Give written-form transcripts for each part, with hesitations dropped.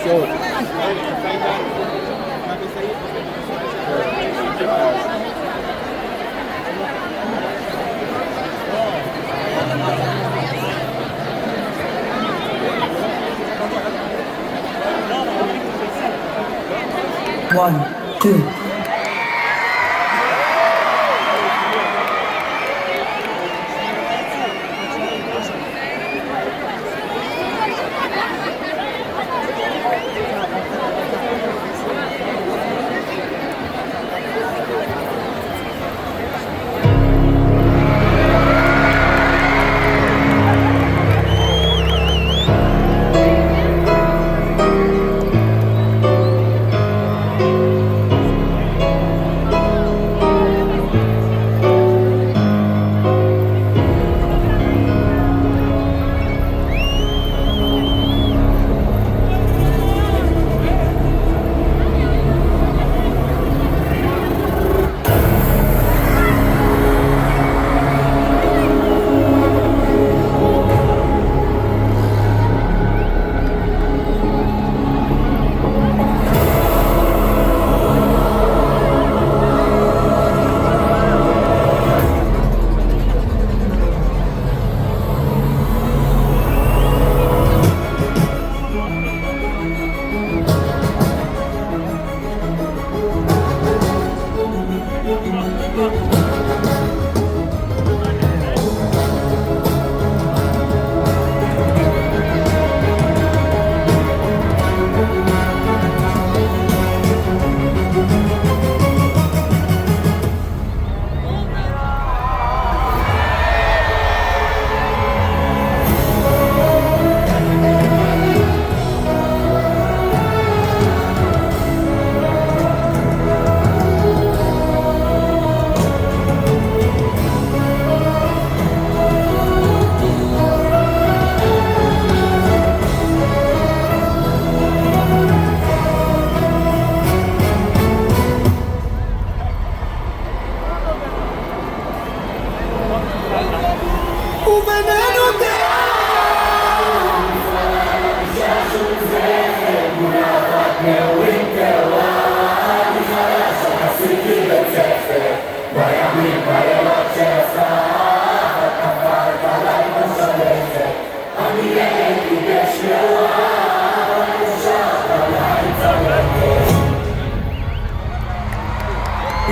שעות. One, two.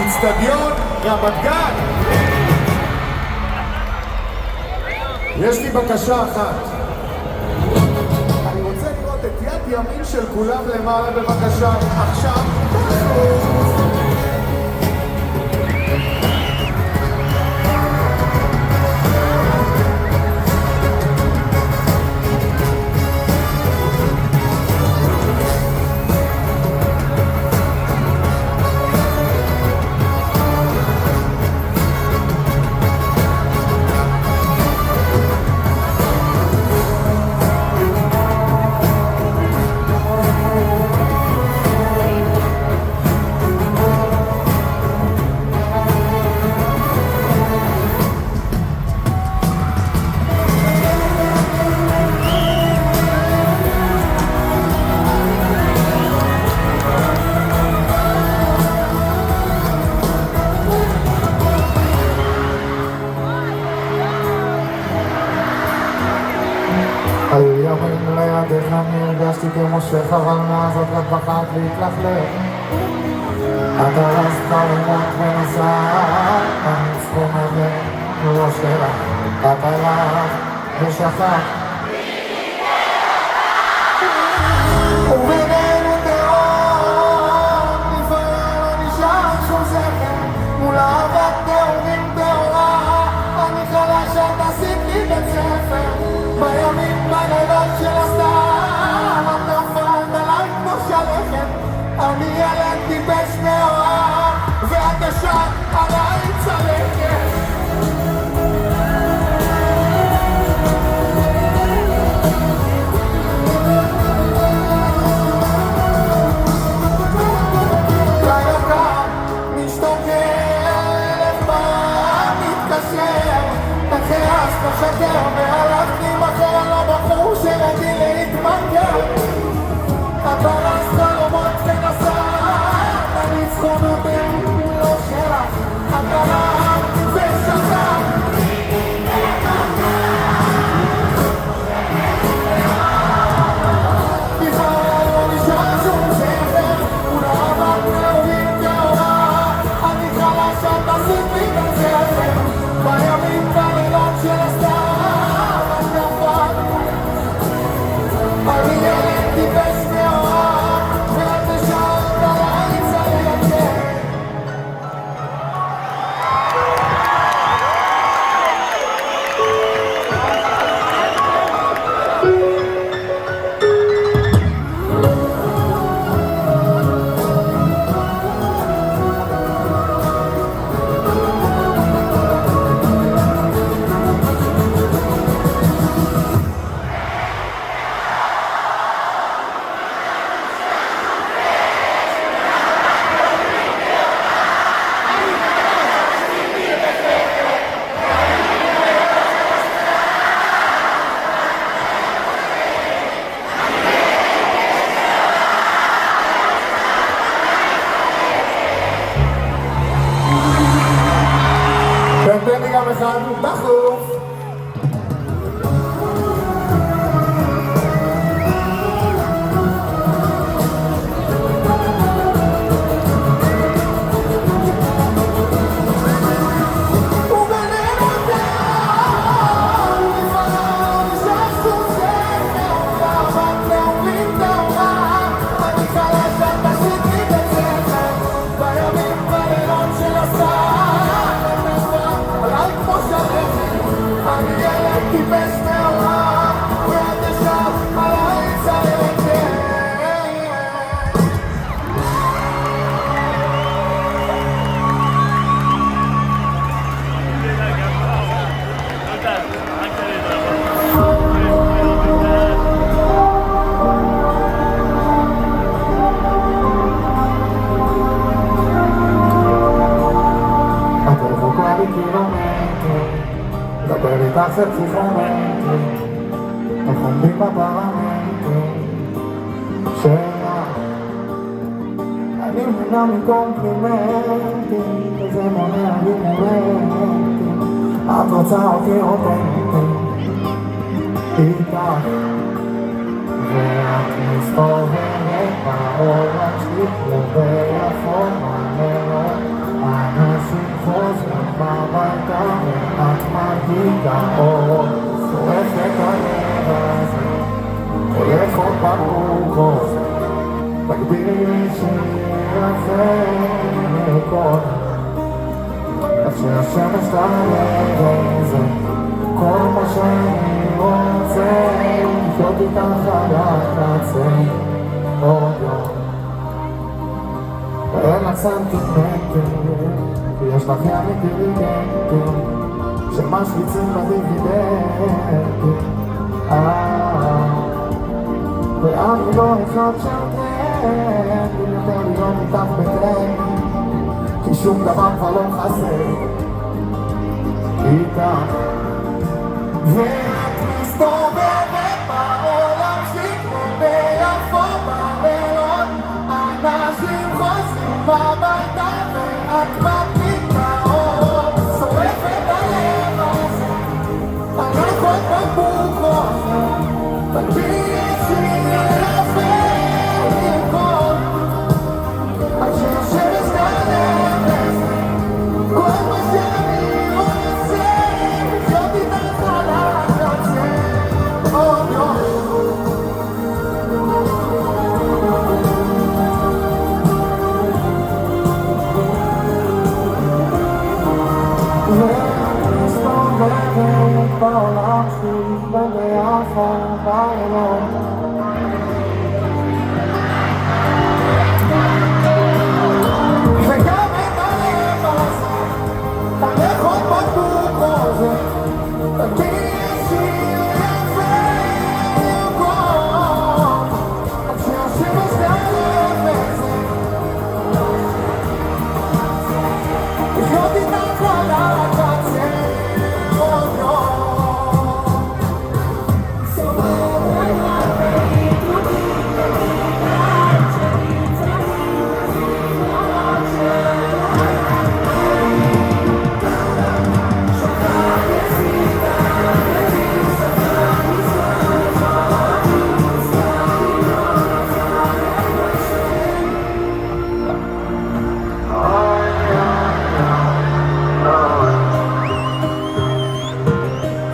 אצטדיון רמת גן. יש לי בקשה אחת. אני רוצה לראות את יד ימין של כולם למעלה בבקשה. עכשיו היו ימים לידך אני הרגשתי כמו שחבל מאז רק בחרת להתלכלך. אתה רצת למות ונסעת, המצפון הזה לא שלך. את הלך ושכח ובינינו תהום, לפעמים לא נשאר שום זכר מול אהבת תאומים טהורה. אני חלש את עשית לי בית ספר בימים בלילות של הסתם. אתה הופעת עליי כמו שלכת, אני ילד טיפש מאוהב ואת השעת עליי צלקת. תעשה פסיכומטרי, איך עומדים בפרמטרים שלה. אני מונע מקומפלימנטים, וזה מונע לי מומנטים. את רוצה אותי אותנטי איתך, ואת מסתובבת בעולם שלי וביפות מהמרות. אנשים חוזרים הביתה ואת מדליקה אור, שורפת הלב הזה, הולך עוד בקורקוס, תגבירי שיעשה מכל, עד שהשמש תעלה זה כל מה שאני רוצה, לחיות איתך עד הקצה עוד יום. ואין לך סנטימנטים, כי יש לך ים אינטליגנטים שמשוויצים בדיבידנטים. ואני לא אחד של טרנדים, יותר להיות איתך בטרנדים, כי שום דבר כבר לא חסר איתך. ואת מסתובבת בעולם שכמו ביפו בלילות, אנשים חוזרים הביתה ואת מדליקה אור, שורפת הלב הזה, הלך עוד בקורקוס, תגבירי שיעשה מכל, עד שהשמש תעלה וזה כל מה שאני רוצה, לחיות איתך על הקצה עוד יום. מסתובבת בעולם שלי וביפו בלילות, וגם את הלב הזה, הלך עוד בקורקוס, תגבירי שיעשה מכל, עד שהשמש תעלה וזה לחיות איתך על הקצה עוד יום.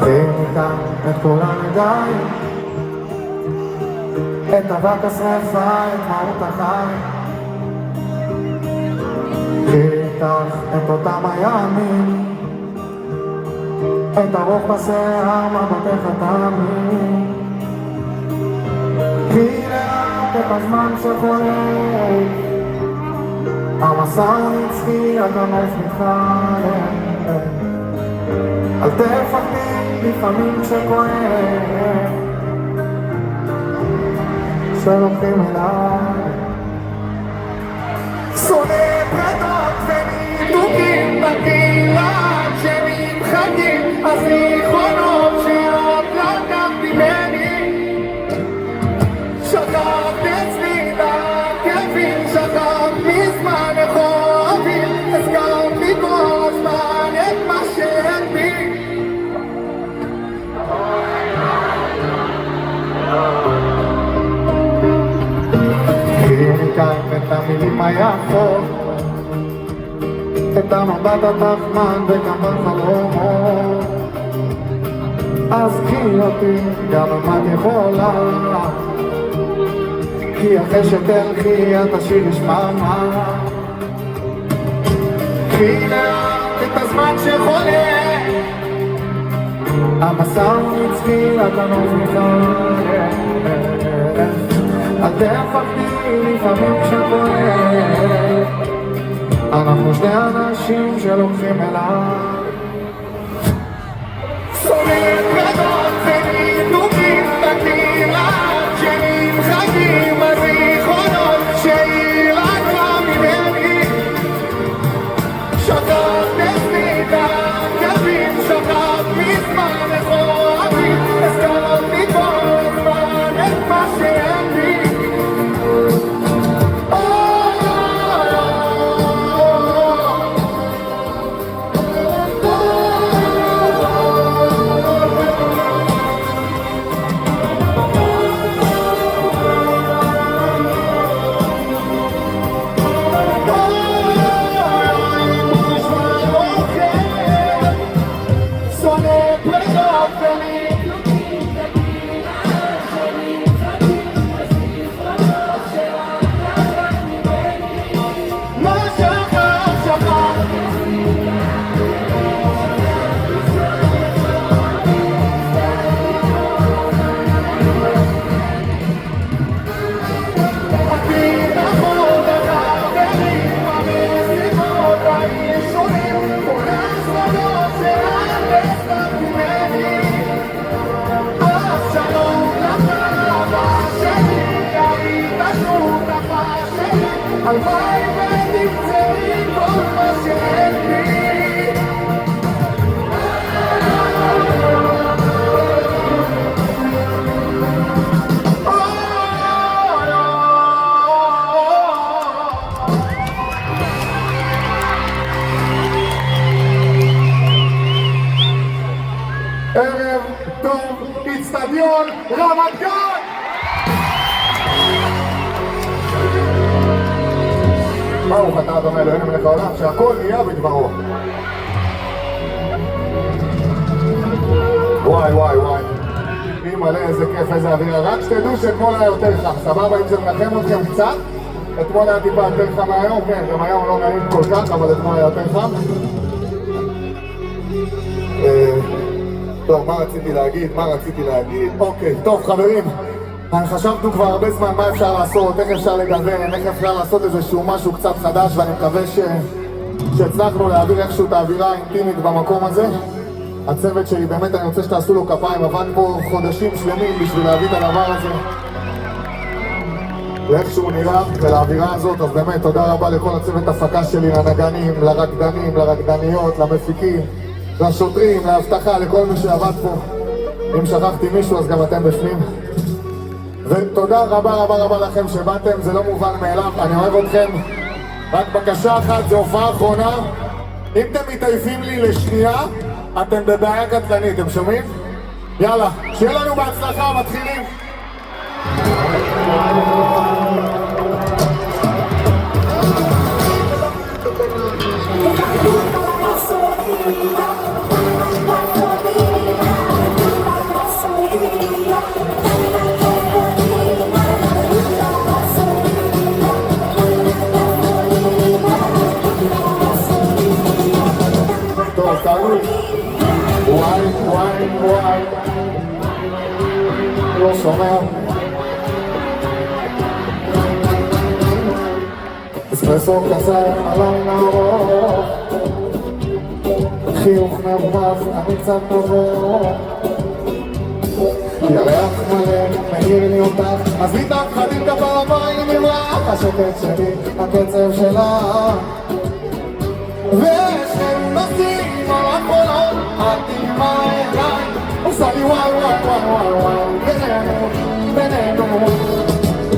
תיקח את כל הידיים, את אבק השרפה, את מהות החיים. תיקח את אותם הימים, את הרוח בשיער, מבטך תמיד. קחי לאט את הזמן שחולף, המסע הנצחי הגנוב מתחלף. אל תפחדי לפעמים כשכואב, שלוקחים אליי. שונא פרדות וניתוקים בקהילה כשמתחקים הזיכרונות שאת לקחת ממני. שכחת אצלי את הכאבים, שכחת מזמן איך אוהבים, הזכרת לי כל הזמן את מה שאין בי. ניקח את המילים היפות, את המבט התחמן וגם בחלומות. אז קחי אותי גם אם את יכולה, כי אחרי שתלכי את תשאירי שממה. קחי לאט את הזמן שחולף, המסע הוא נצחי הגנוב מתחלף. אל תפחדי לפעמים כשכואב, אנחנו שני אנשים שלוקחים אליי. שונאים פרדות וניתוקים בקהילה כשנמחקים הזיכרונות שהיא לקחה ממני. שכחת אצלי את הכאבים, שכחת מזמן הלוואי ותמצאי כל מה שאין לי ערב טוב, אצטדיון רמת גן! ברוך אתה אדוני אלוהינו מלך העולם שהכל נהיה בדברו. וואי וואי וואי, אימא'לה איזה כיף, איזה אווירה. רק שתדעו שאתמול היה יותר חם, סבבה? אם זה מנחם אתכם קצת, אתמול היה טיפה יותר חם מהיום, כן, גם היום לא נעים כל כך, אבל אתמול היה יותר חם. טוב, מה רציתי להגיד? אוקיי, טוב חברים, חשבנו כבר הרבה זמן מה אפשר לעשות, איך אפשר לגוון, איך אפשר לעשות איזשהו משהו קצת חדש, ואני מקווה שהצלחנו להעביר איכשהו את האווירה האינטימית במקום הזה. הצוות שלי, באמת אני רוצה שתעשו לו כפיים, עבד פה חודשים שלמים בשביל להביא את הדבר הזה ואיכשהו נראה ולאווירה הזאת, אז באמת תודה רבה לכל הצוות הפקה שלי, לנגנים, לרקדנים, לרקדניות, למפיקים, לשוטרים, להבטחה, לכל מי שעבד פה. אם שכחתי מישהו אז גם אתם בפנים. ותודה רבה רבה רבה לכם שבאתם, זה לא מובן מאליו, אני אוהב אתכם. רק בקשה אחת, זו הופעה אחרונה. אם אתם מתעייפים לי לשנייה, אתם בבעיה קטלנית, אתם שומעים? יאללה, שיהיה לנו בהצלחה, מתחילים. וואי, לא שומע. אספרסו קצר על הנאור, חיוך נבח, אני קצת נבוא, ירח מלא, מאיר לי אותך, אז מתאחדים כפה המים נמרח, השקט שלי, הקצב שלה, ושהם נוסעים על החולות, עדים העיניים, עושה לי וואי וואי וואי וואי וואי, בינינו,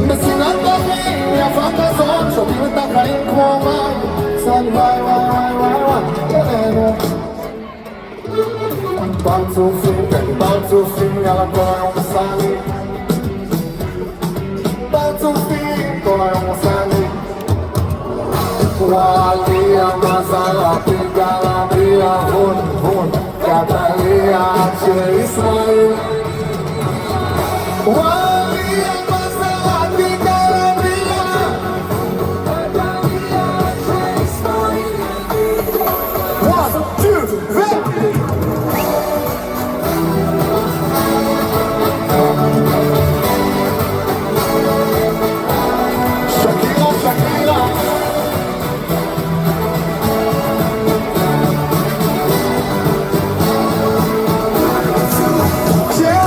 בסינת דרכים יפה כזאת, שותים את החיים כמו מים, עושה לי וואי וואי וואי וואי, בינינו. פרצופים, יאללה כל היום עושה לי, פרצופים, כל היום עושה לי, וואלי המזרתי גלמיה הון הון קטליה של ישראל, וואלי המזרתי גלמיה קטליה של ישראל. 1, 2, שקירה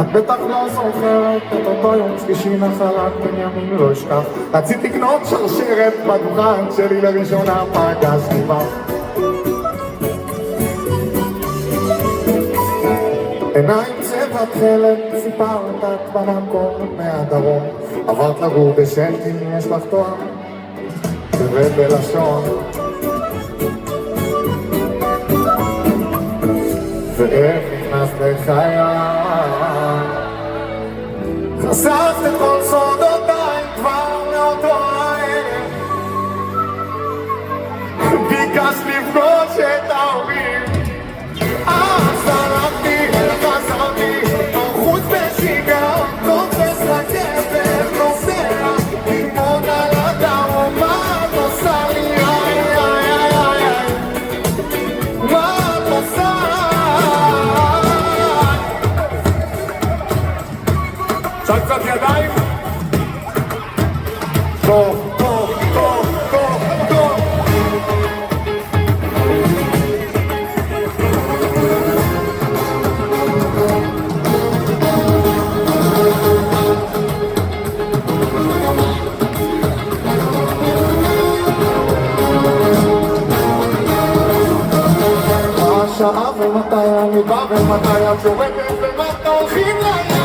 את בטח לא זוכרת את אותו יום שלישי נחלת בנימין לא אשכח. רציתי לקנות שרשרת בדוכן שלי לראשונה פגשתי בה. עיניים צבע תכלת, סיפרת את במקום מהדרום, עברת לגור בשנטים, יש לך תואר ובלשון, ואיך נכנסת לחיי, חשפת את כל סודותיי כבר מאותו הערב, ביקשת לפגוש את ההורים, אז הלכתי וחזרתי, חוץ בשיגעון, קופץ רכבת, נוסע, ללמוד על הדרום, מה את עושה לי, איי איי איי איי, מה את עושה? אפשר קצת ידיים? טוב, טוב, טוב, טוב, טוב. שעה ומתי אני בא ומתי את שורקת ומתי הולכים לים.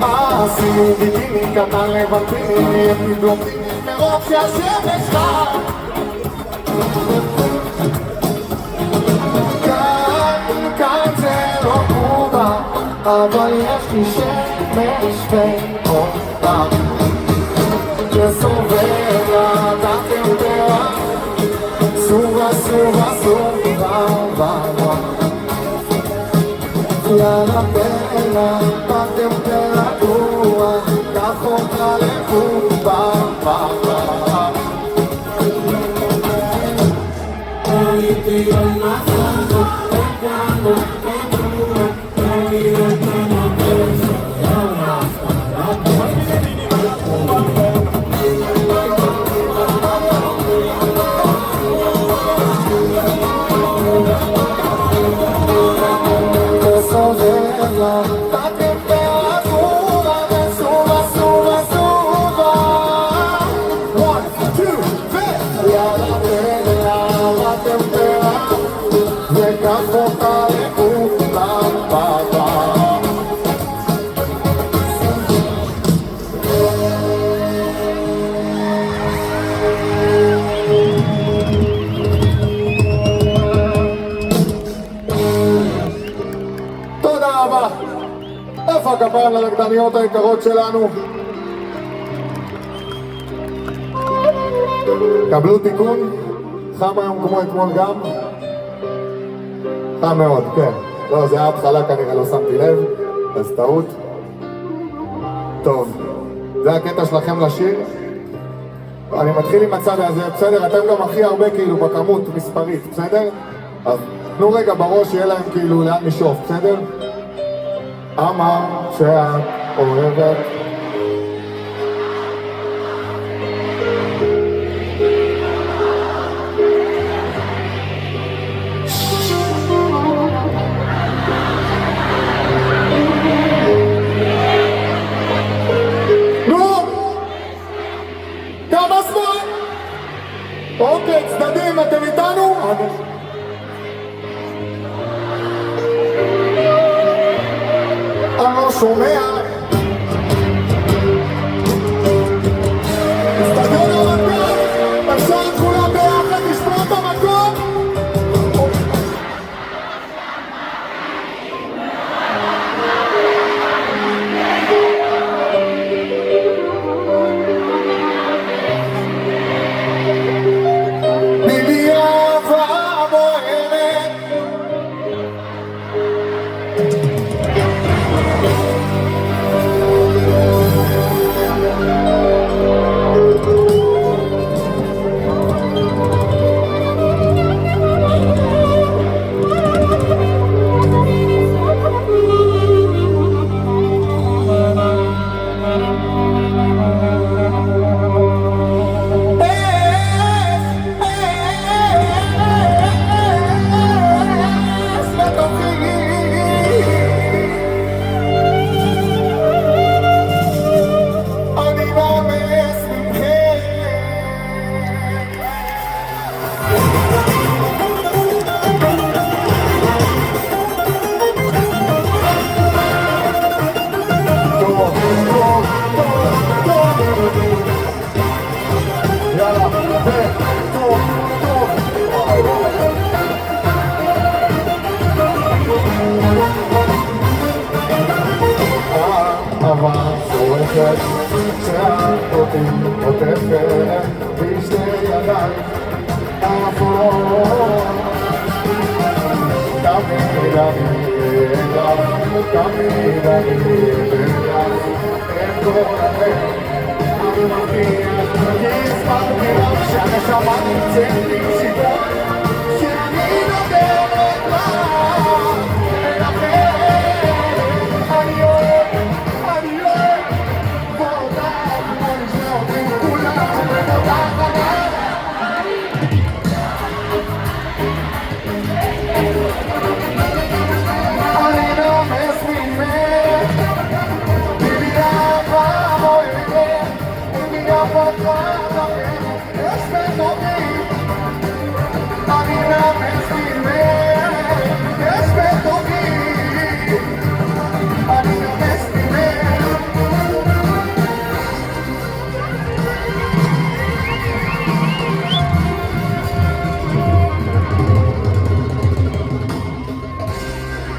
עשינו ביקיני קטן לבטיני, נהייתי בלונדיני מרוב שהשמש חם. כאן זה לא קובה, אבל יש לי שמש ואותם שסובל עד הטמפרטורה. Suba, suba, suba, va, va. La pena, pa temperatura, la contra le cuba, va, va. La temperatura me suba, suba, suba. 1, 2, 3. Y a la pena, la temperatura, me caso para cuba, va, va. תודה רבה. איפה הכפיים לרקדניות היקרות שלנו? קבלו תיקון. חם היום כמו אתמול גם? חם מאוד, כן. לא, זה היה התחלה כנראה, לא שמתי לב, אז טעות. טוב, זה הקטע שלכם לשיר. אני מתחיל עם הצד הזה, בסדר? אתם גם הכי הרבה כאילו בכמות מספרית, בסדר? אז תנו רגע בראש שיהיה להם כאילו לאן לשאוף, בסדר? אמר שאת אוהבת נו! כמה זמן? אוקיי, צדדים, אתם איתנו? אני לא שומע. מסתכל המקום, אפשר כולם ביחד לשמור את המקום? ביבי אהבה בוערת בתוכי האהבה צורכת, שאת אותי עוטפת בשתי ידייך האפורות. תמיד אני אדע, תמיד אני אדע את כל הלב. אני מבטיח כי הספקתי לך שהנשמה נמצאת עם שיטות שאני נותנת לך ולכן אני אוהב ואותך כמו לשני אומרים כולם ואותך אני נומס ממך ביבי אהבה מועדת ביבי אהבה יש בתוכי אני נומס ממך יש בתוכי אני נומס ממך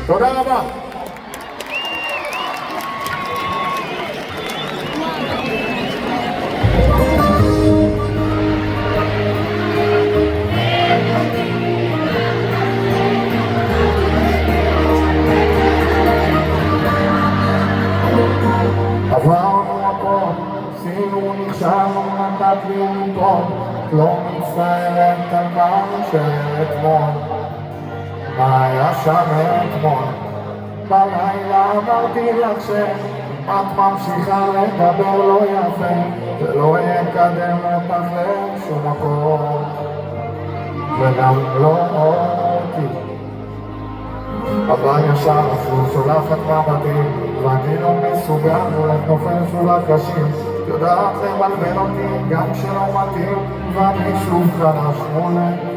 תודה רבה. עברנו הכל, עשינו נכשלנו, נתת לי לטעון, לא מצטערת על מה שאתמול. מה היה שם אתמול? בלילה אמרתי לך שאם את ממשיכה לדבר לא יפה זה לא יקדם אותך לשום מקום וגם לא אותי אבל ישר שוב שולחת מבטים ואני לא מסוגל הולך נופל שוב הקשים יודעת לבלבל אותי גם כשלא מתאים ואני שוב חלש מולך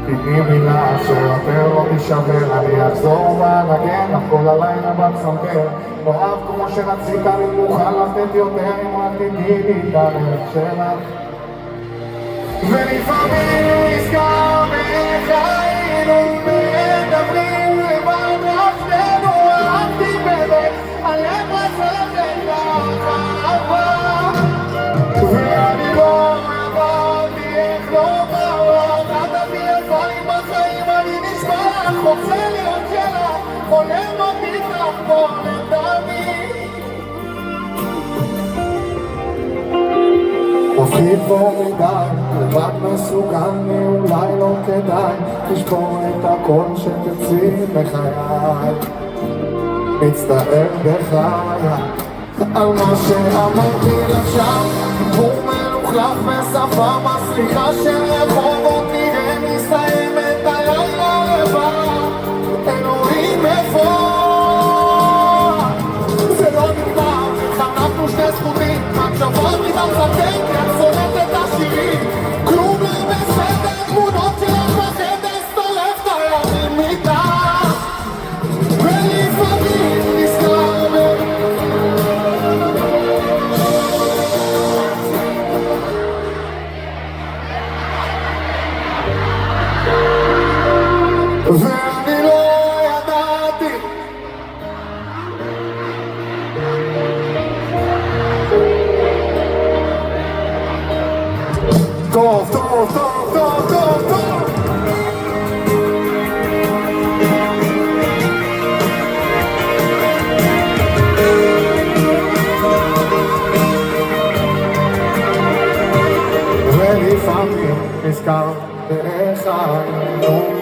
תתני מילה שיותר לא תישבר אני אחזור ואנגן לך כל הלילה בפסנתר לא אהב כמו שרצית לי מוכן לתת יותר אם רק תתני לי את הלב שלך ולפעמים נזכר איך היינו מדברים לבד רק שנינו אהבתי באמת הלב רצה לך אהבה ואני לא הבנתי איך לא רוצה להיות שלך, חולם אותי תחבור לתמיד מוסיף ומדי, לבד מסוגל אולי לא כדאי לשבור את הכל שתצאי בחיי מצטער בחיי על מה שאמרתי לך שם הוא מלוכלך בשפה מסליחה של רחובות נראה מסתיים את הלילה אלוהים איפה זה לא נגמר חנקנו שני זכותים מחשבות מתארזתן כי את שונאת את השירים כלום לא בסדר תמונות שלך בחדר סתולף תיירים איתה ולפעמים נזכר ואני לא ידעתי טוב, טוב, טוב, טוב, טוב, טוב ולפעמים נזכר באיך היינו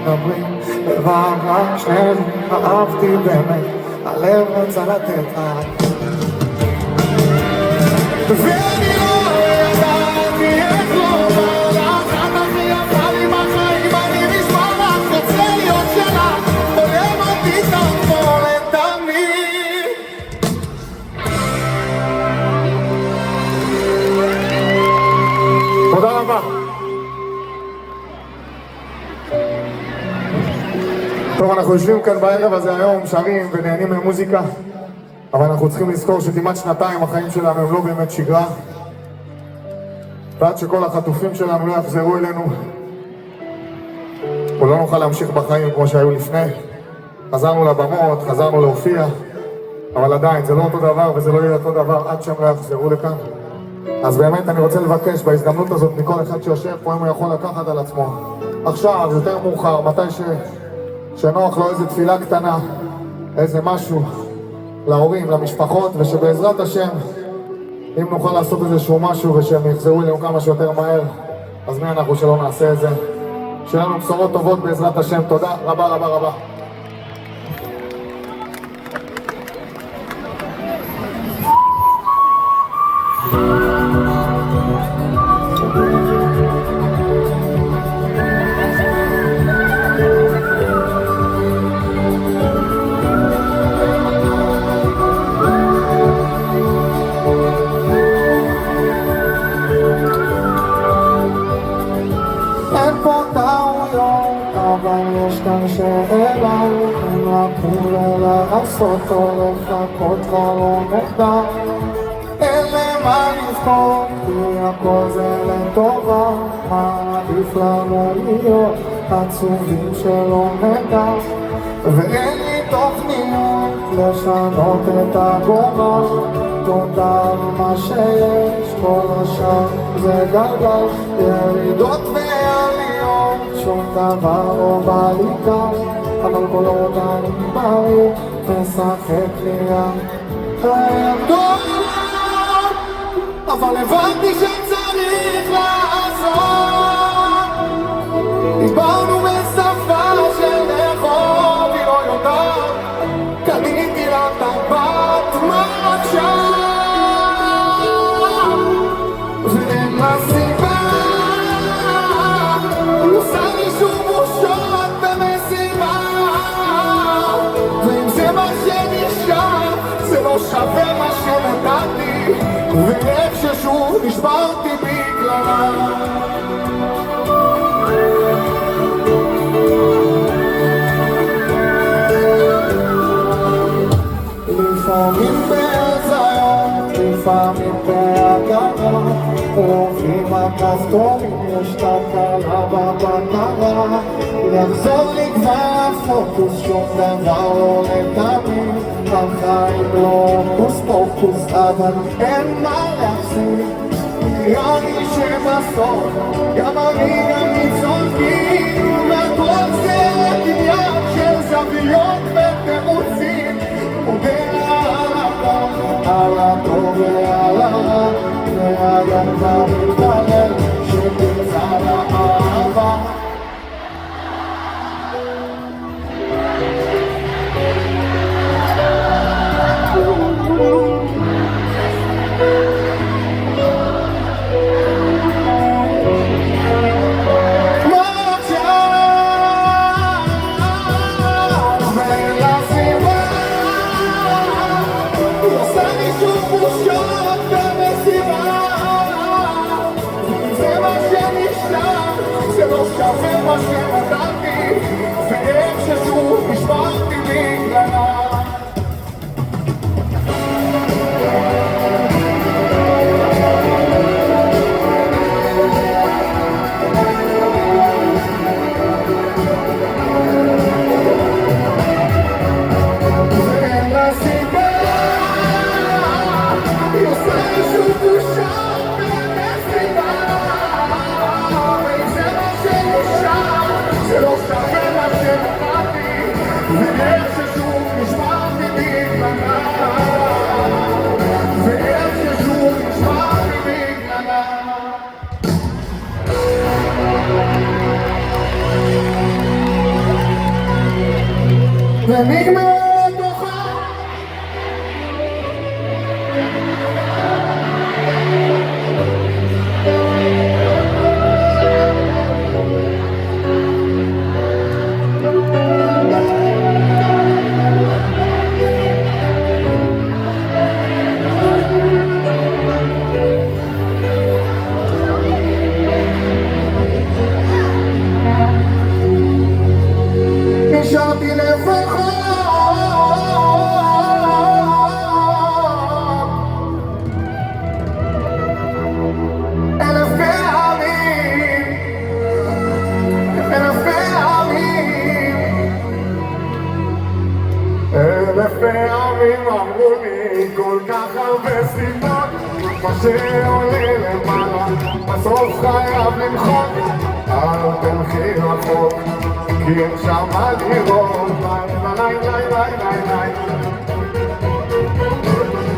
מדברים לבד רק שנינו אהבתי באמת הלב רצה לתת לך ואני לא ידעתי איך לומר לך את הכי יפה לי בחיים אני נשמע לך רוצה להיות שלך חולם אותי תחבור לתמיד תודה רבה טוב, אנחנו יושבים כאן בערב הזה היום, שרים ונהנים ממוזיקה אבל אנחנו צריכים לזכור שכמעט שנתיים החיים שלנו הם לא באמת שגרה ועד שכל החטופים שלנו לא יחזרו אלינו או לא נוכל להמשיך בחיים כמו שהיו לפני. חזרנו לבמות, חזרנו להופיע, אבל עדיין זה לא אותו דבר וזה לא יהיה אותו דבר עד שהם לא יחזרו לכאן. אז באמת אני רוצה לבקש בהזדמנות הזאת מכל אחד שיושב פה, אם הוא יכול לקחת על עצמו עכשיו, יותר מאוחר, מתי שנוח לו, איזה תפילה קטנה, איזה משהו להורים, למשפחות, ושבעזרת השם אם נוכל לעשות איזשהו משהו ושהם יחזרו אלינו כמה שיותר מהר, אז מי אנחנו שלא נעשה את זה. שיהיה לנו בשורות טובות בעזרת השם. תודה רבה רבה רבה. יש כאן שאלה, אם לקום ולעשות או לחכות כבר לא נדע. אין למה לבחור, כי הכל זה לטובה. מה עדיף לנו להיות עצובים שלא נדע. ואין לי תוכניות לשנות את הגורל. תודה על מה שיש, כל השאר זה גלגל. ירידות ועליות, שום דבר לא בא לי קל, אבל כל עוד אני בריא, משחק לי הילדות. אבל הבנתי שצריך לעזור. דיברנו בשפה של רחוב, היא לא יודעת. קניתי לה טבעת מצ'ה, ואין לה סיבה. שווה מה שנתתי, ואיך ששוב נשברתי בגללה. לפעמים בהזיה, לפעמים בהגנה, רואים הכפתורים, יש תקלה במטרה. לחזור לי כבר הפוקוס, שום דבר לא לתמיד. החיים לא הוקוס פוקוס, אבל אין מה להפסיד. נראה לי שבסוף גם אני גם ניצולתי, והכל זה עניין של זוויות ותירוצים. מודה על הטוב ועל הרע, והיום כבר מתפלל שתמצא לאהבה. שווה מה שנתתי, ואיך ששוב נשברתי בגללה. ואין לה סיבה, היא עושה לי שוב בושה ומסיבה. זה לא שווה מה שנתתי, ואיך ששוב נשברתי בגללה. ואיך ששוב נשברתי בגללה. ונגמר תוכה נשארתי לפחות אלף פעמים פעמים אמרו לי כל כך הרבה סיבות, מה שעולה למעלה בסוף חייב למחות. אל תלכי רחוק כי אין שם מה לראות.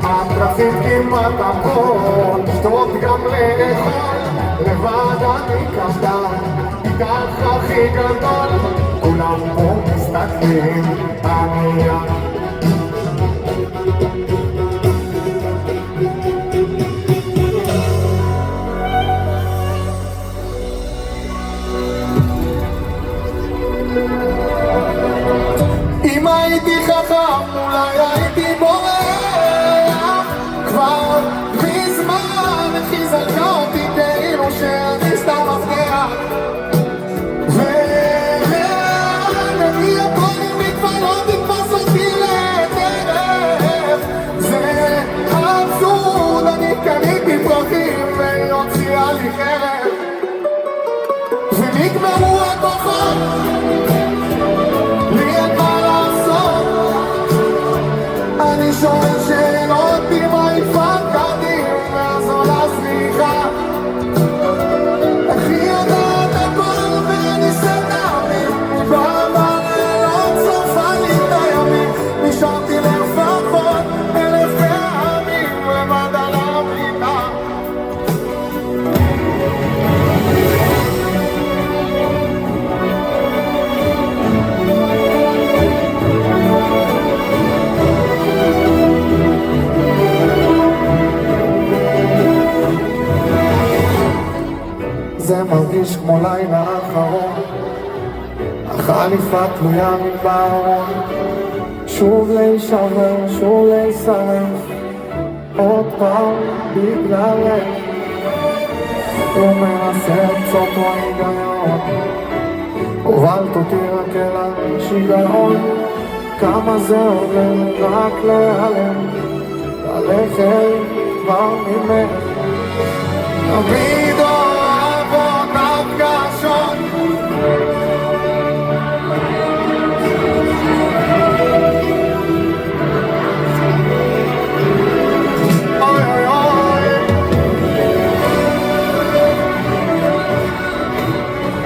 את רצית כמעט הכל, שתות גם לאכול, לבד אני קטן, איתך הכי גדול, כולם פה מסתכלים, אני אם הייתי חכם אולי הייתי בורח כבר מזמן, איך היא זרקה אותי כאילו שאני סתם מפגע. ולאן אני הכל אם היא כבר לא תתפס אותי לדרך, זה אבסורד. אני קניתי פרחים והיא הוציאה לי חרב ונגמרו הכוחות, אני שואל שאלות אם התפקדתי ואז עולה סליחה. איך היא יודעת הכל ואני סדרתי בלילות צופה לי את הימים, נשארתי לפחות 1000 פעמים לבד על המיטה. זה מרגיש כמו לילה אחרון, החליפה תלויה מבארון, שוב להישבר, שוב להישרף, עוד פעם בגללך. הוא מנסה למצוא פה היגיון, הובלת אותי רק אל השיגעון, כמה זה עולה רק להיעלם, ללכת כבר ממך. תמיד אוהב אותך קשות, אוי אוי אוי,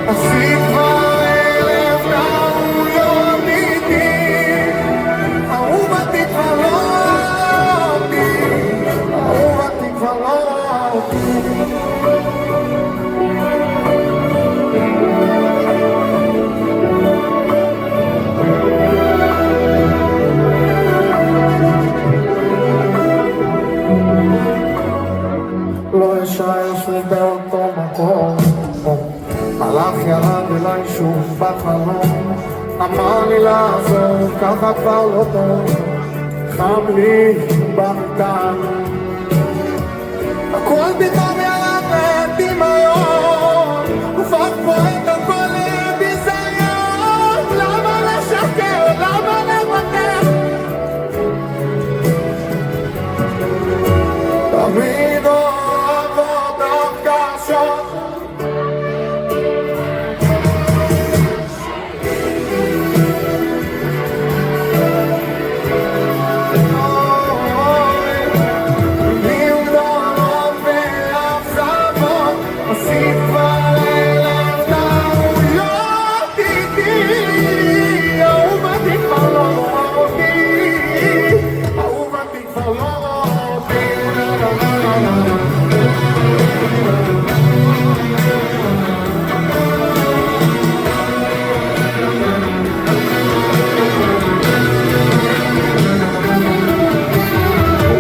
עשית כבר 1000 טעויות איתי, אהובתי כבר לא אותי, אהובתי כבר לא אותי. לא אשאש לי באותו מקום, מלאך ירד אליי שוב בחלום, אמר לי לעזור, ככה כבר לא טוב, חם לי במיטה, הכל פתאום ירד לדמיון, הופך פה את הכל לביזיון, למה לשקר, למה לוותר? תמיד אוהב אותך קשות, מילים גדולות ואכזבות, עשית כבר 1000 טעויות איתי, אהובתי כבר לא אותי, אהובתי כבר לא אותי.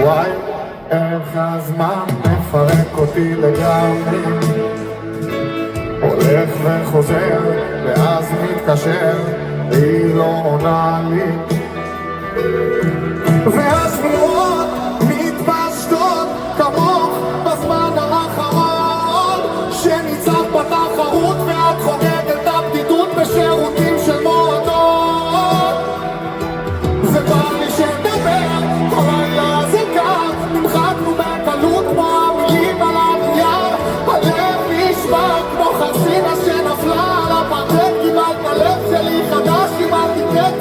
וואי, איך הזמן מפרק אותי לגמרי, הולך וחוזר ואז מתקשר, היא לא עונה לי, והשמועות מתפשטות כמוך בזמן האחרון, שניצח בתחרות ואת חוגגת את הבדידות בשירותים של מועדון. ובא לי שנדבר, הלילה זה קר, נמחקנו בקלות כמו המילים על הנייר, הלב נשמע כמו חרסינה שנפלה על הפרקט, קיבלת לב שלי חדש, קיבלתי קט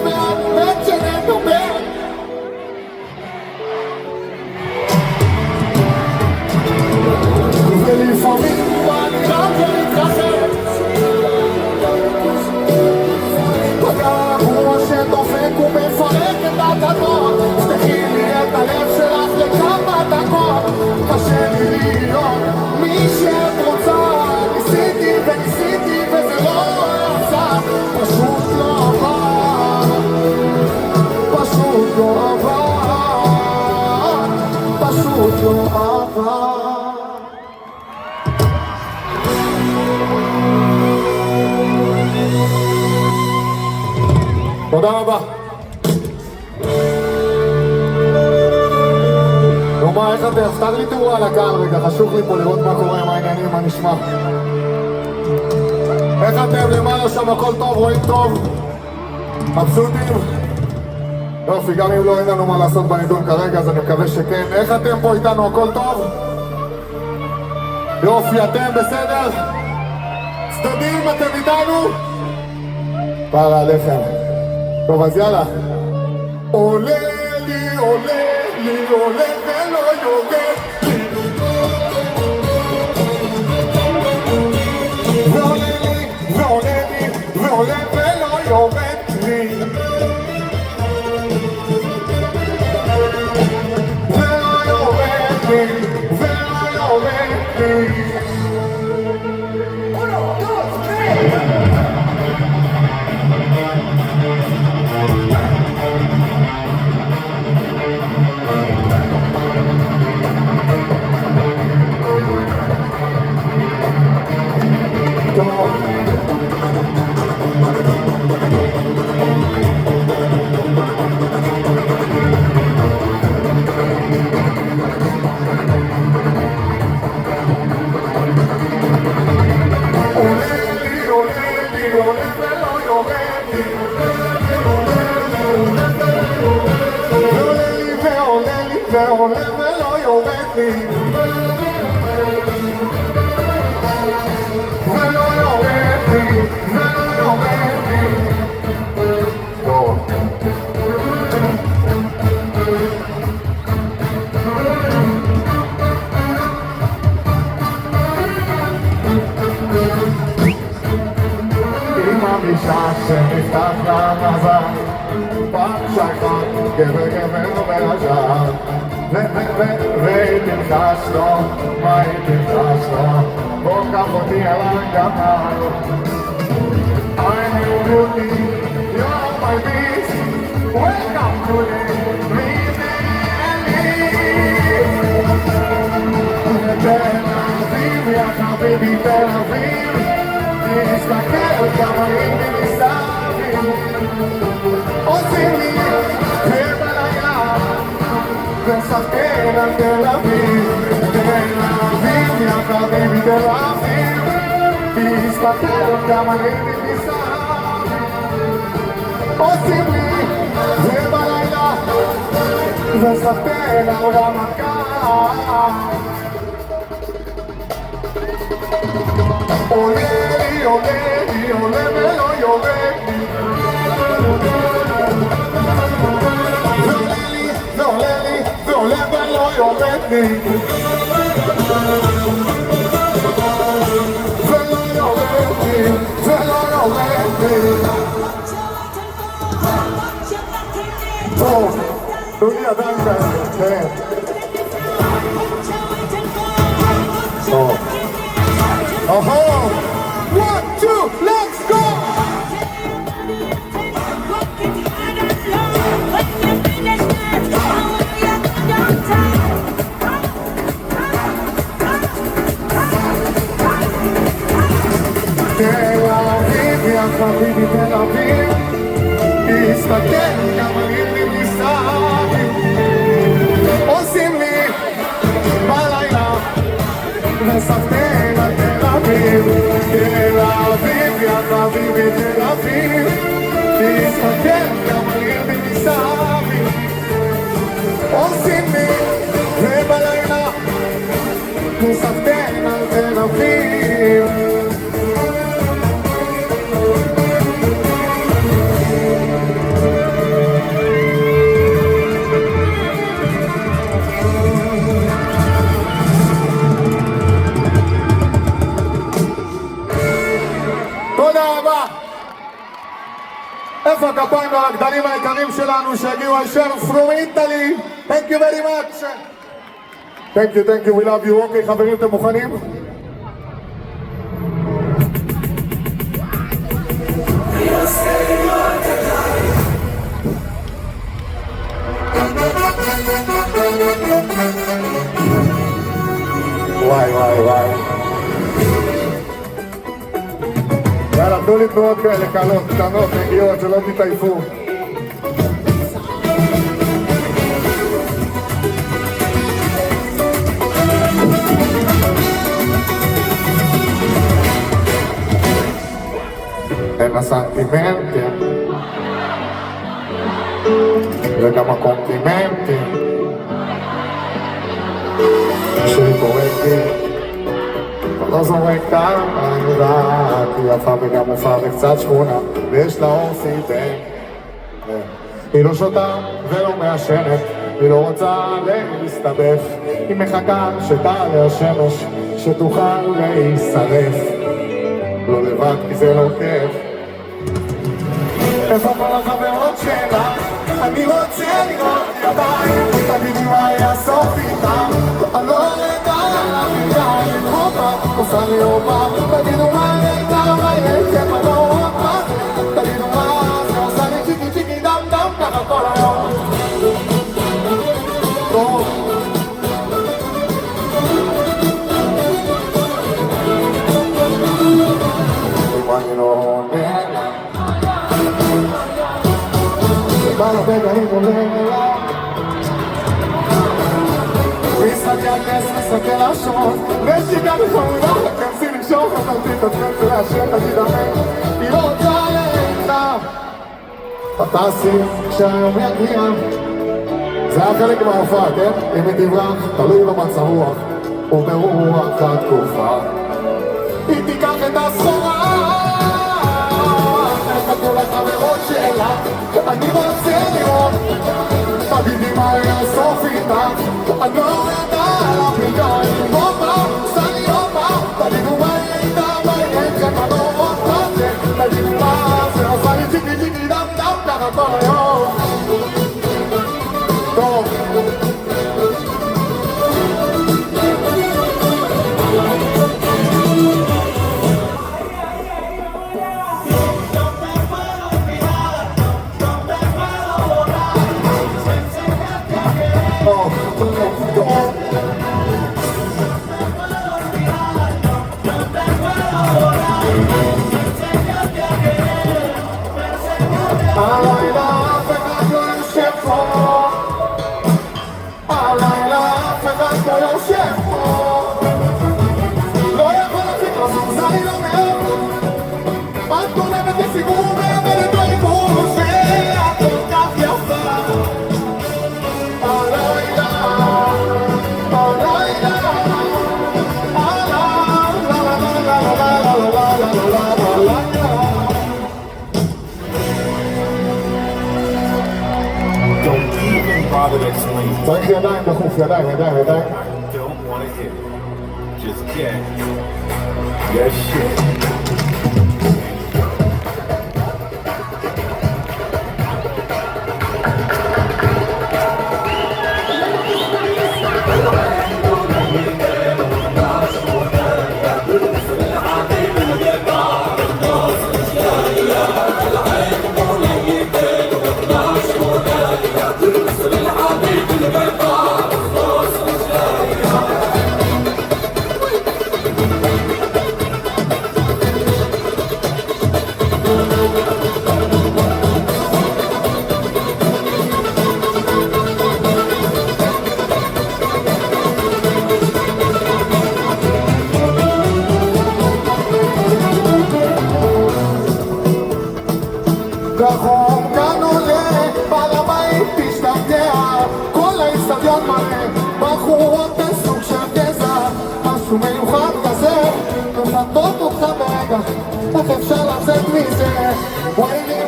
תודה רבה. נו מה, איך אתם? פתח לי תאורה לקהל רגע, חשוב לי פה לראות מה קורה, מה העניינים, מה נשמע. איך אתם למעלה שם, הכל טוב, רואים טוב? מבסוטים? יופי, גם אם לא אין לנו מה לעשות בנידון כרגע, אז אני מקווה שכן. איך אתם פה איתנו, הכל טוב? יופי, אתם בסדר? צדדים, אתם איתנו? פעלה עליכם. טוב, אז יאללה. עולה לי, עולה לי, עולה ולא יורד. ועולה לי, ועולה לי, ועולה ולא יורד לי. ולא יורד לי, ולא יורד לי. ועולה ולא יורד לי, ולא יורד לי, ולא יורד לי. טוב. עם המשק שנפתח למזל, פעם שחר, גבר גבר והשאר, ותלחש לו, מה היא תלחש לו, בוא קח אותי על הגמר. I knew beauty, you're my beast, welcome to the תל אביב, יא חביבי תל אביב, תסתכל כמה איתי מסביב, עושים לי בלילה וספר על תל אביב, תל אביב, יא חביבי תל אביב, תסתכל כמה איתי מסביב, עושים לי בלילה וספר על רמת גן. עולה לי, עולה לי, עולה ולא יורד לי, ועולה לי, ועולה לי, ועולה ולא יורד לי, ולא יורד לי, ולא יורד לי. טוב, תנו לי ידיים כאלה, כן. טוב. Oh, 1, 2, let's go! תל אביב, יא חביבי תל אביב, תסתכל כמה איתי מסביב, עושים לי בלילה וספר על תל אביב, תל אביב, יא חביבי תל אביב, תסתכל כמה איתי מסביב, עושים לי ובלילה וספר על תל אביב. איפה הכפיים והרקדנים היקרים שלנו שהגיעו הישר from Italy? Thank you very much. Thank you, we love you. אוקיי, חברים, אתם מוכנים? וואי. יאללה, תנו לי תנועות כאלה קלות, קטנות, נגיעות, שלא תתעייפו. הסנטימנטים וגם הקומפלימנטים שקוראים כבר לא זורק כאן, אני יודעת, היא יפה וגם מופעה וקצת שכונה ויש לה אור סיטן. היא לא שותה ולא מעשנת, היא לא רוצה להסתבך, היא מחכה שתעלה השמש שתוכל להישרף. לא לבד כי זה לא כיף. איפה כל החברות שלה? אני רוצה לראות ידיים, תגידי מה היה סוף איתם. אני לא רגע למידה, הופה, עושה לי הופה. תגידו מה הייתה, מה הייתה, מה לא הופה. תגידו מה זה עושה לי צ'יקי צ'יקי דם דם ככה כל היום. טוב אם אני לא עונה לה שבא לבגע היא עולה לה הוא יסתכל נס מסתכל השעון ושיגע בחמודה כנסי למשוך חזרתי את עצמם ולאשר תגיד אמן היא לא רוצה להימנה תעשי כשהיום יגיע זה היה חלק מההופעה, כן? אם היא תברח, תלוי במצב רוח וברוח התקופה היא תיקח את הסחורה תחכו לחברות שלה אני רוצה לראות תגידי מה היה סוף איתה אני לא יודע על הפיקאים הופה, עושה לי הופה תגידו מה הייתה, מה הייתה מה לא רוצה תגידו מה זה עושה לי צ'יקי צ'יקי דם דם ככה כל היום טוב הלילה אף אחד לא יושב פה הלילה אף אחד לא יושב פה לא יכול להפסיק לזוז אני לא מאוד את גונבת לסיגור ומאבדת לעיבור ואת כל כך יפה הלילה הלילה Father explains. צריך ידיים דחוף, ידיים. Don't want to hit it. Just get yes shit. החום כאן עולה, בעל הבית תשתגע כל האצטדיון מלא, בחורות בסוג של גזע משהו מיוחד כזה, מפתות אותך ברגע איך אפשר לצאת מזה ויילי,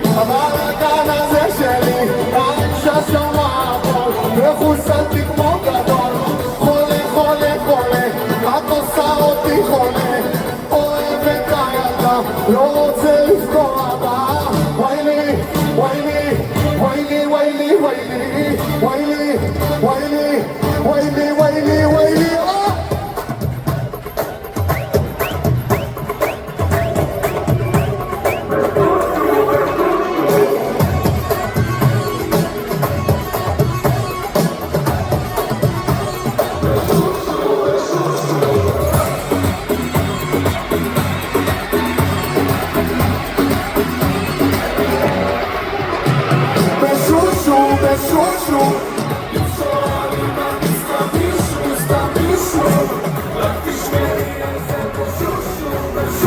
הבלגן הזה שלי האישה שמה הכל, מחוסלתי כמו גדול חולה, את עושה אותי חולה אוהבת הילדה, לא רוצה לפגוע בה ויילי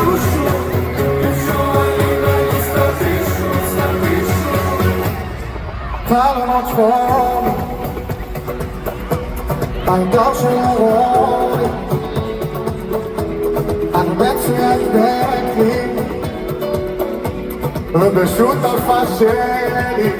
Shushu, חלומות שחורים, העיקר של הרוב, אני מצוין דרכי, ובשותפה שלי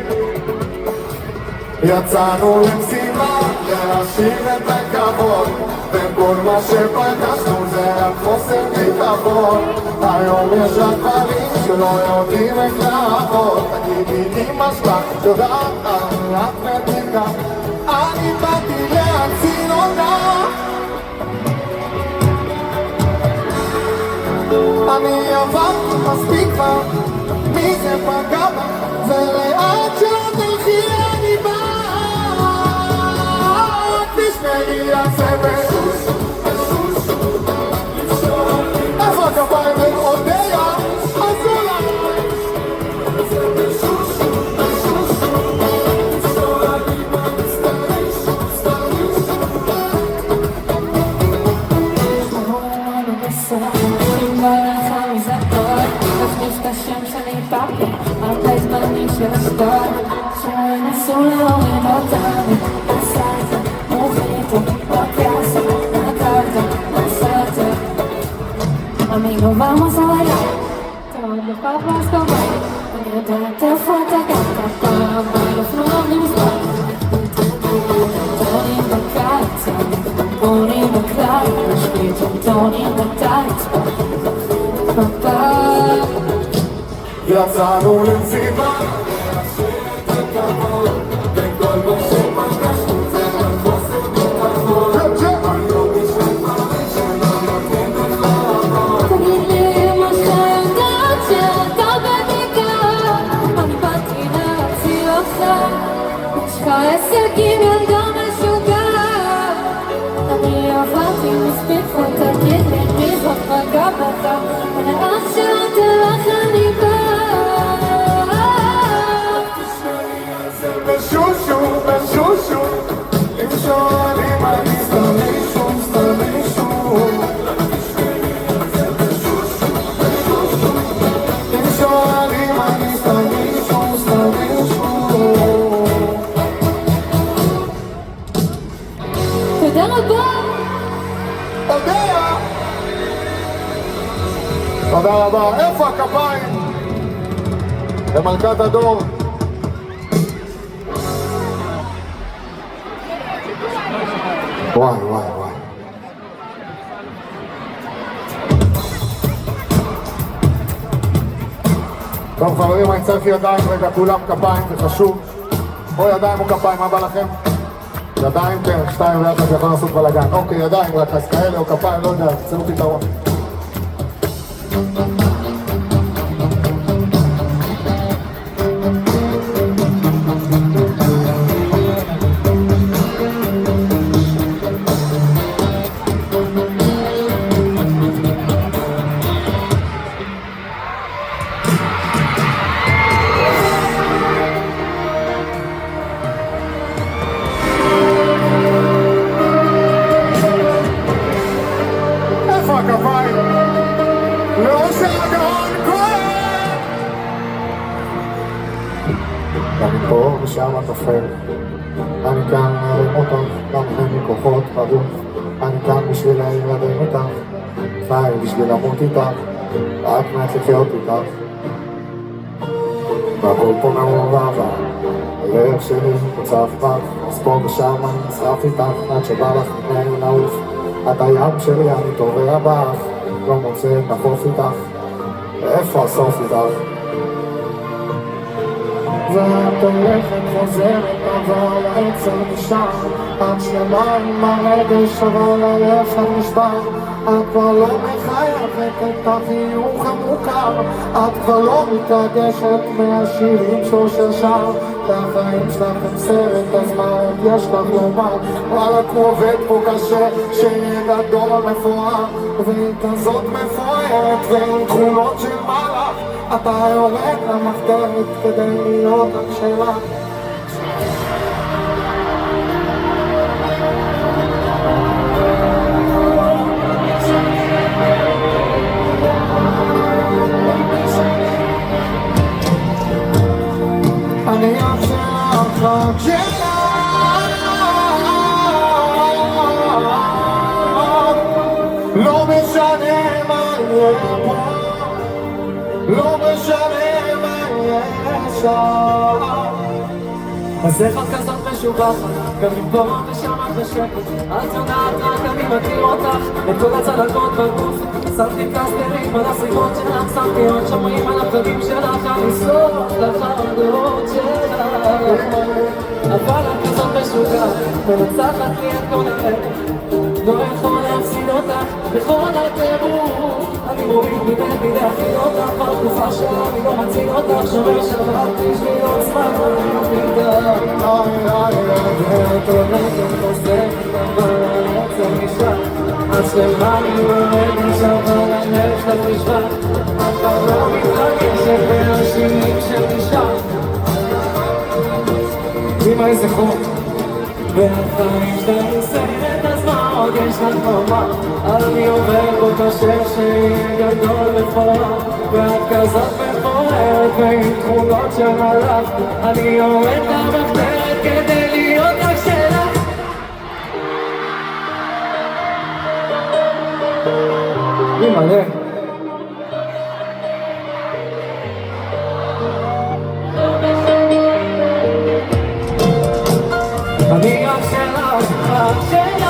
יצאנו למשימה להשיב את הכבוד, וכל מה שפגשנו זה רק חוסר ביטחון. היום יש רק דברים שלא יודעים איך לעבוד. תגידי אמא שלך יודעת, אני רק מדיקה, אני באתי להציל אותה. אני עברתי מספיק כבר, מי זה פגע בה, ולאט שלא תלכי אני בא. תשמעי הסבל, איפה הכפיים וחודיה, עשו לך. הרבה זמנים של אשדוד שנסו להוריד אותנו, עשה את זה, מוחיתו, בקאסה, נקרת, עשה את זה. amigo, vamos a bailar, todo papas con baile, אני יודעת איפה אתה גרת פעם, באופנוע מספר. טונים בקיץ, טונים בקיץ, משקיט טונים בקיץ, יצאנו למשימה להשיב את הכבוד, וכל מה שפגשנו זה רק חוסר ביטחון. היום יש רק דברים שלא יודעים איך לעבוד. תגיד לי אמא שאתה יודעת שאתה בדיקה, אני באתי להציל אותך, יש לך הישגים ילדה משוגעת, אני עברתי מספיק כבר, תגיד לי מי זאת פגע בך, ולאט שלא תלך אני בא. בשושו, בשושו, אם שואלים אני סתם מישהו, סתם מישהו. אם שואלים אני סתם מישהו, סתם מישהו. תודה רבה. תודה רבה. איפה הכפיים? למלכת הדור. וואי וואי וואי. טוב חברים, אני צריך ידיים רגע, כולם כפיים, זה חשוב. או ידיים או כפיים, מה בא לכם? ידיים, כן, שתיים ביחד יכול לעשות בלגן. אוקיי, ידיים, רק אז כאלה או כפיים, לא יודע, תצאו פתרון. אני פה ושם תופר, אני כאן להרים אותך, גם אין לי כוחות בגוף, אני כאן בשביל הילדים איתך, חי בשביל למות איתך, רק מעט לחיות איתך. והכל פה מעורב, הלב שלי מוצף בך, אז פה ושם אני נשרף איתך, עד שבא לך ממני לעוף. את הים שלי, אני טובע בך, לא מוצא את החוף איתך, ואיפה הסוף איתך? ואת הולכת חוזרת אבל העצר נשאר, את שלמה עם הרגש אבל הלב נשבר. את כבר לא מחייבת את החיוך המוכר, את כבר לא מתרגשת מהשירים שושר שר. והחיים שלך הם סרט, אז מה עוד יש לך לומר? וואלה כמו עובד פה קשה, שיהיה גדול מפואר, והיא כזאת מפוארת ועם תכונות של מלאך. אתה יורד למחתרת כדי להיות רק שלך. אני אח שלך, אח שלך. לא משנה מה יהיה פה, לא משנה מה יהיה שם. אז איך את כזאת משובחת, גם מפה ושם את בשקט. את יודעת רק אני מכיר אותך, את כל הצלקות בגוף. שמתי פלסטרים על הסיבות שלך, שמתי עוד שומרים על הפגעים שלך. אני סוף לחרדות שלך, אבל את כזאת משוגעת, מנצחת לי את כל הלב. לא יכול להפסיד אותך בכל הטירוף. אני מוריד מבית להכין אותך בתקופה שאני לא מציג אותך. שומר שבת בשביל עוצמה איתה ואת הולכת חוזרת אבל אני רוצה משם. אז שלמה אני מורד משם אבל הנפש לך נשבע. את כבר לא מתרגשת מהשירים של נשאר. אמא איזה חוק והחיים שאתה מסיימת אז מה עוד יש לך לומר? אני עובר פה קשה שיהיה גדול ופורר ואת כזאת מפוררת ועם תכונות של מלאך. אני יורד למחתרת כדי להיות רק שלך. מלא אני רק שלך, רק שלך.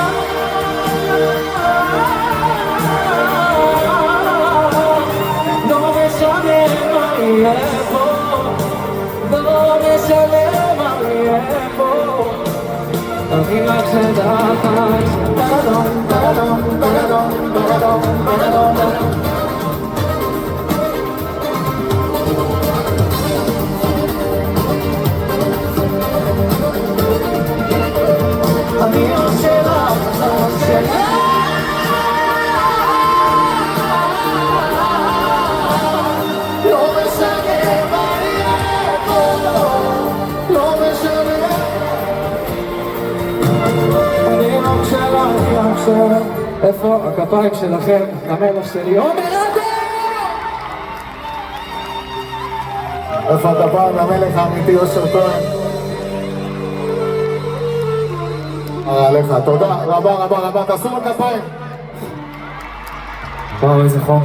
לא משנה מה יהיה פה, לא משנה מה יהיה פה. אני רק שלך, רק שלך. אני רק שלך, רק שלך. לא משנה מה יהיה פה, לא משנה. אני רק שלך, רק שלך. איפה הכפיים שלכם? המלך שלי עומר אדם! איפה הדבר למלך האמיתי אושר כהן? עליך, תודה רבה רבה רבה, תעשו בכפיים. וואו איזה חום.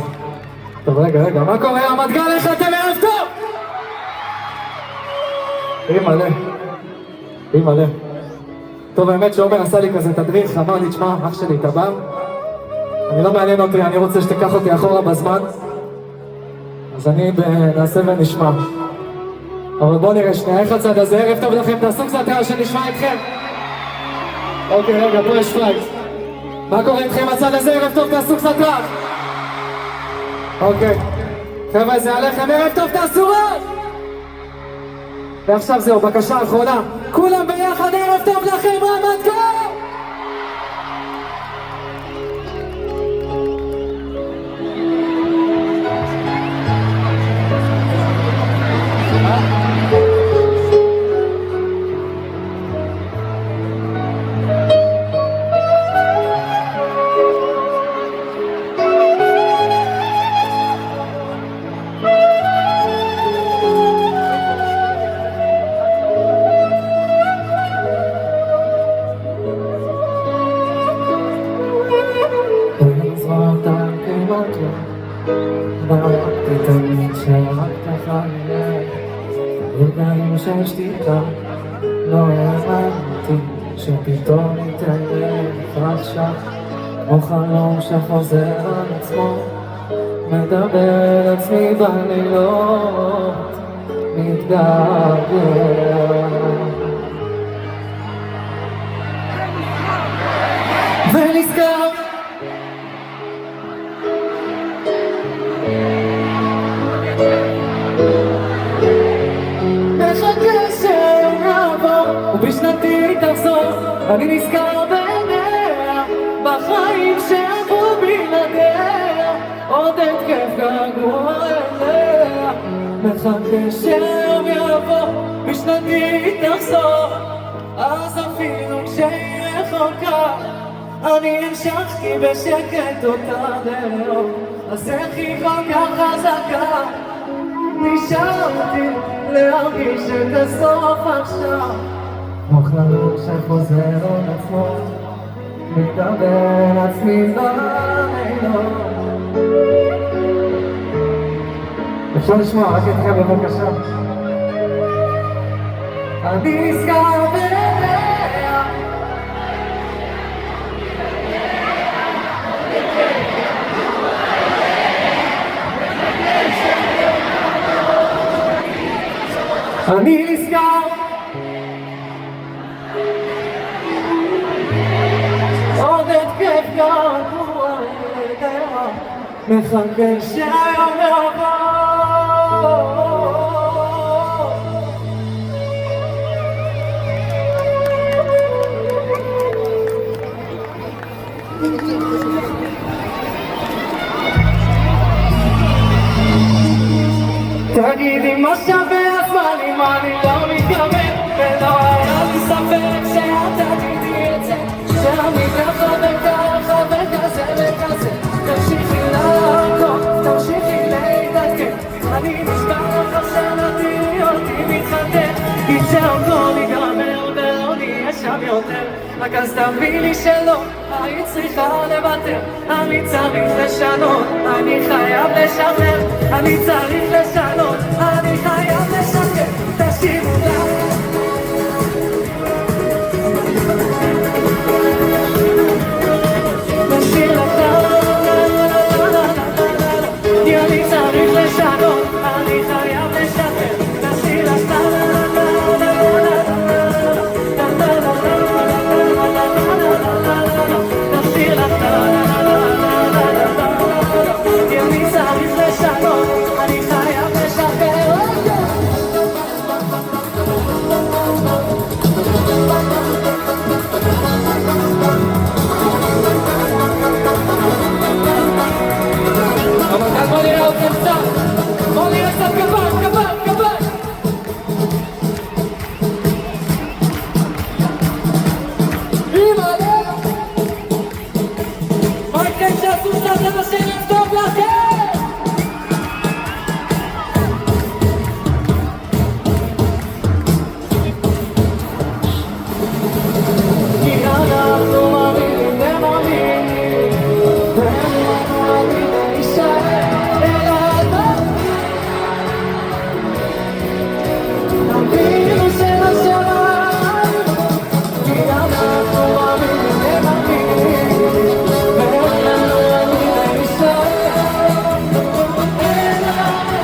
טוב רגע, מה קורה רמת גן? איך אתם ערב טוב? אימא'לה. טוב האמת שעומר עשה לי כזה תדריך, אמר לי תשמע אח שלי אתה בא? אני לא מעניין אותי, אני רוצה שתיקח אותי אחורה בזמן. אז אני נעשה ונשמע. אבל בואו נראה שנייה איך הצד הזה, ערב טוב לכם, תעשו קצת שנשמע אתכם. אוקיי, רגע, פה יש פלייט. מה קורה איתכם הצד הזה? ערב טוב, תעשו קצת רעש. אוקיי. חבר'ה, זה עליכם, ערב טוב, תעשו רעש! ועכשיו זהו, בקשה אחרונה. כולם ביחד, ערב טוב לכם, רמת גן! אמרתי תמיד שרק תחלק רגעים של שתיקה לא האמנתי שפתאום נתעלף עכשיו כמו חלום שחוזר על עצמו מדבר על עצמי בלילות מתגעגע ונזכר ובשנתי תחזור, אני נזכר בעיניה בחיים שעברו בלעדיה עוד התקף געגוע אליה מחכה שיום יבוא, בשנתי תחזור אז אפילו כשהיא רחוקה אני המשכתי בשקט אותה דרך אז איך היא כל כך חזקה נשארתי להרגיש את הסוף עכשיו, כמו חלום שחוזר על עצמו, מתאבל עצמי בלילות. אפשר לשמוע רק אתכם בבקשה? אני נזכר בליה אני נזכר עוד התקף געגוע אליה, מחכה שהיום יבוא. תגידי מה שווה הזמן אם אני לא מתכוון, ולא היה לי ספק שאת תגידי את זה, שאני ככה וככה וכזה וכזה. תמשיכי לעקוב, תמשיכי להתעדכן, אני נשבע לך שנתי אותי מתחתן, כי שהכל ייגמר ולא נהיה שם יותר, רק אז תביני שלא היית צריכה לוותר. אני צריך לשנות, אני חייב לשחרר, אני צריך לשנות, אני חייב לשחרר. תשימו לה נשאיר לך כי אני צריך לשנות, אני חייב לשחרר. נשאיר לך נשאיר לך כי אני צריך לשנות, אני חייב לשחרר. אבל בוא נראה אתכם קצת, בוא נראה קצת כבד, כבד, כבד. אימא'לה מה יקרה כשעשו קצת אנשים לבדוק לכם? כי אנחנו מאמינים ומאמינים ואנחנו מאמינים להישאר אל האדם, אבינו של השמיים. כי אנחנו מאמינים ומאמינים ואנחנו מאמינים להישאר אל האדם.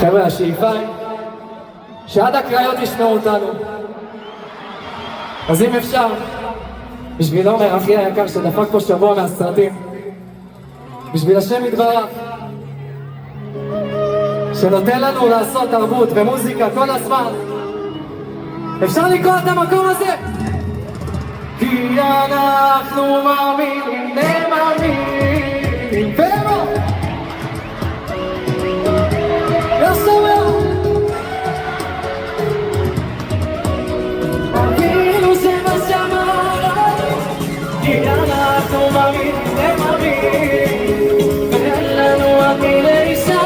חבר'ה, השאיפה היא שעד הקריות ישמעו אותנו, אז אם אפשר, בשביל עומר אחי היקר שדפק פה שבוע מהסרטים, בשביל השם יתברך שנותן לנו לעשות תרבות ומוזיקה כל הזמן, אפשר לקרוא את המקום הזה? כי אנחנו מאמינים ומאמינים ומה? לא שומע אבינו שבשמיים, כי אנחנו מאמינים ומאמינים ואין לנו עד מי להישאר.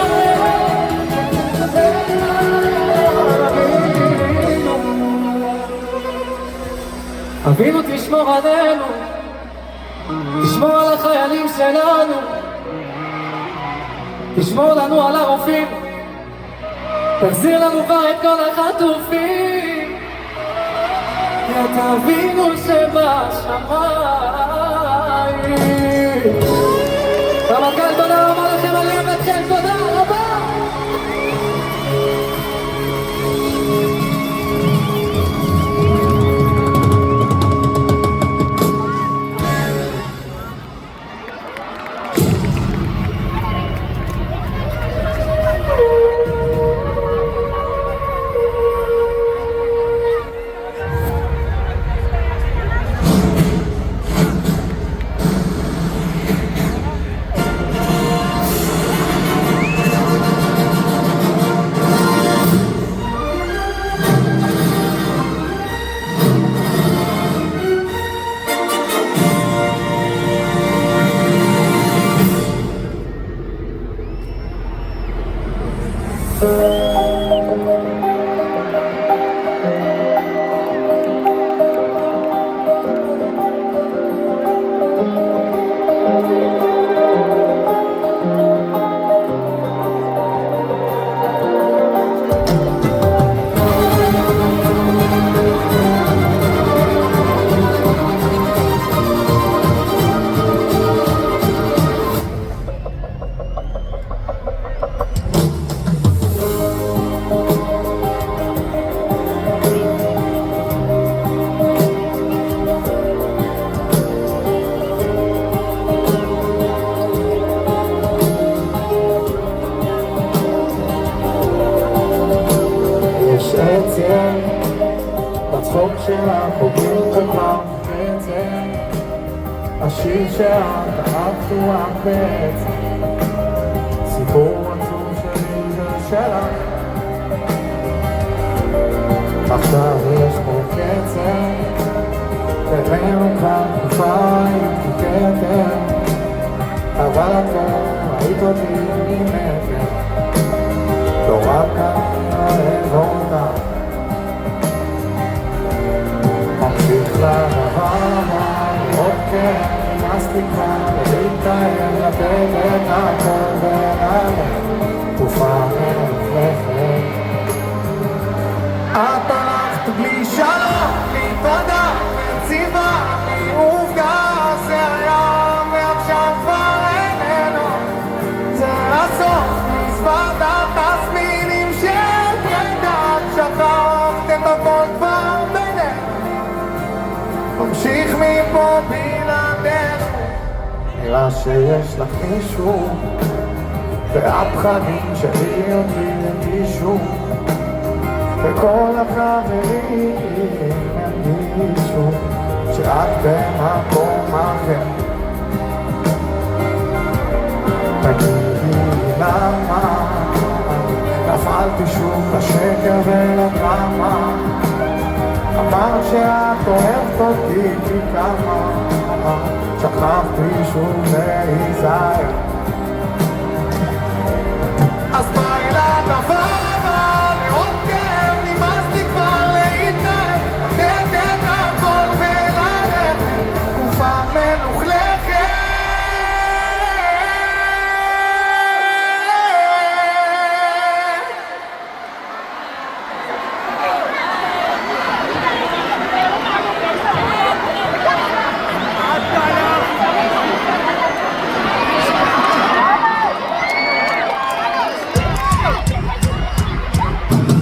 אבינו תשמור עלינו, תשמור על החיילים שלנו, תשמור לנו על הרופאים, תחזיר לנו כבר את כל החטופים, את אבינו שבשמיים. רמטכ"ל, תודה רבה לכם על ימתכם, תודה רבה. יש עצם בצחוק שלך חוגים וכבר בעצם השיר שאת אהבת הוא רק בעצם סיפור עצוב שלי ושלך עכשיו יש פה קצר בינינו כבר תקופה עם כתר אבל את לא ראית אותי ממטר לא רק אני אוהב אותה ממשיך לדבר עוד כן נמאס לי כבר להתאר לתת את הכל ולעלם תקופה מלוכלכת את הלכת בלי שלום, בלי תודה, מציבה, בלי עובדה זה היה ועכשיו כבר איננו זה הסוף, מזוות התסמינים של פרידה שכחת את הכל כבר בינינו ממשיך מפה בלעדינו נראה שיש לך מישהו והפחדים שלי אותי למישהו וכל החברים הרגישו שאת במקום אחר תגידי למה נפלתי שוב לשקר ולדרמה אמרת שאת אוהבת אותי כי כמה שכחתי שוב להיזהר אז ביי לדבר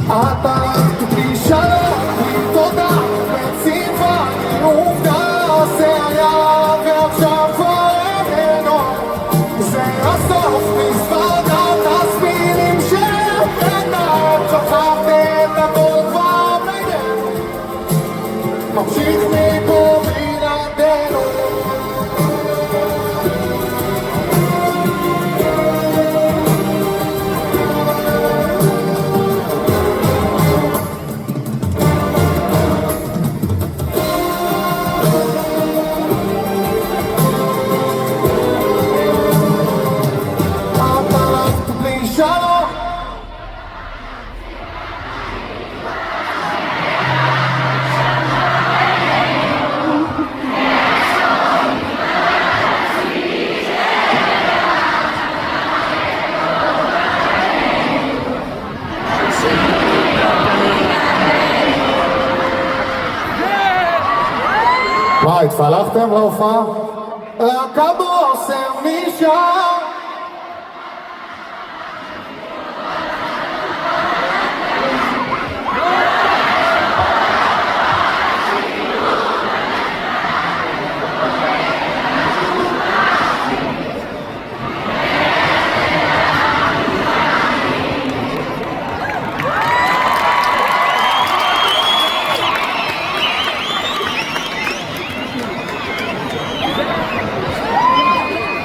את הלכת בלי שלום, בלי תודה, מציבה, בלי עובדה זה היה ועכשיו כבר איננו זה הסוף, מזוות התסמינים של פרידה שכחת את הכל כבר בינינו ממשיך מפה בלעדינו מה, התפלחתם להופעה? הכבוסם נשאר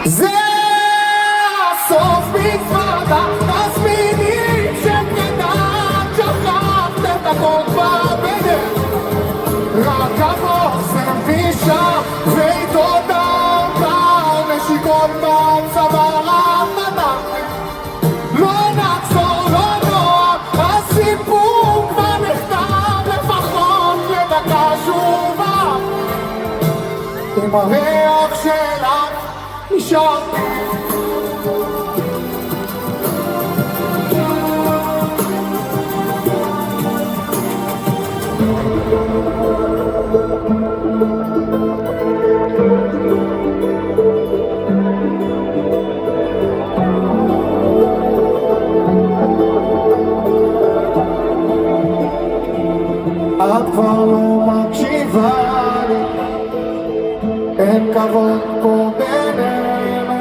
זה עם הריח שלך נשאר את כבר לא מקשיבה לי, אין כבוד פה בינינו.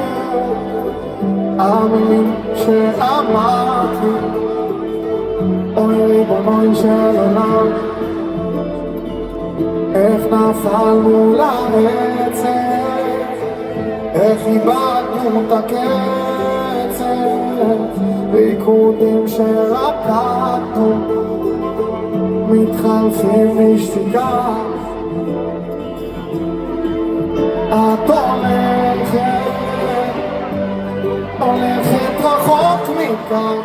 המילים שאמרת לי, אוי ריבונו של עולם, איך נפלנו לרצף, איך איבדנו את הקצב, ריקודים שרקדנו מתחלפים בשתיקה. את הולכת רחוק מכאן.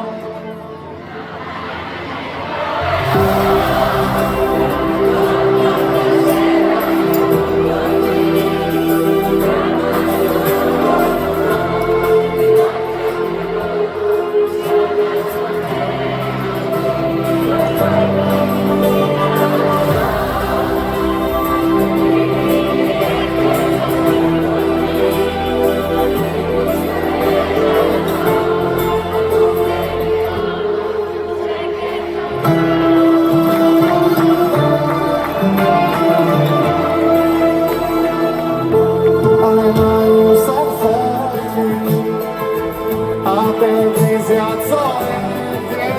הטלוויזיה צועקת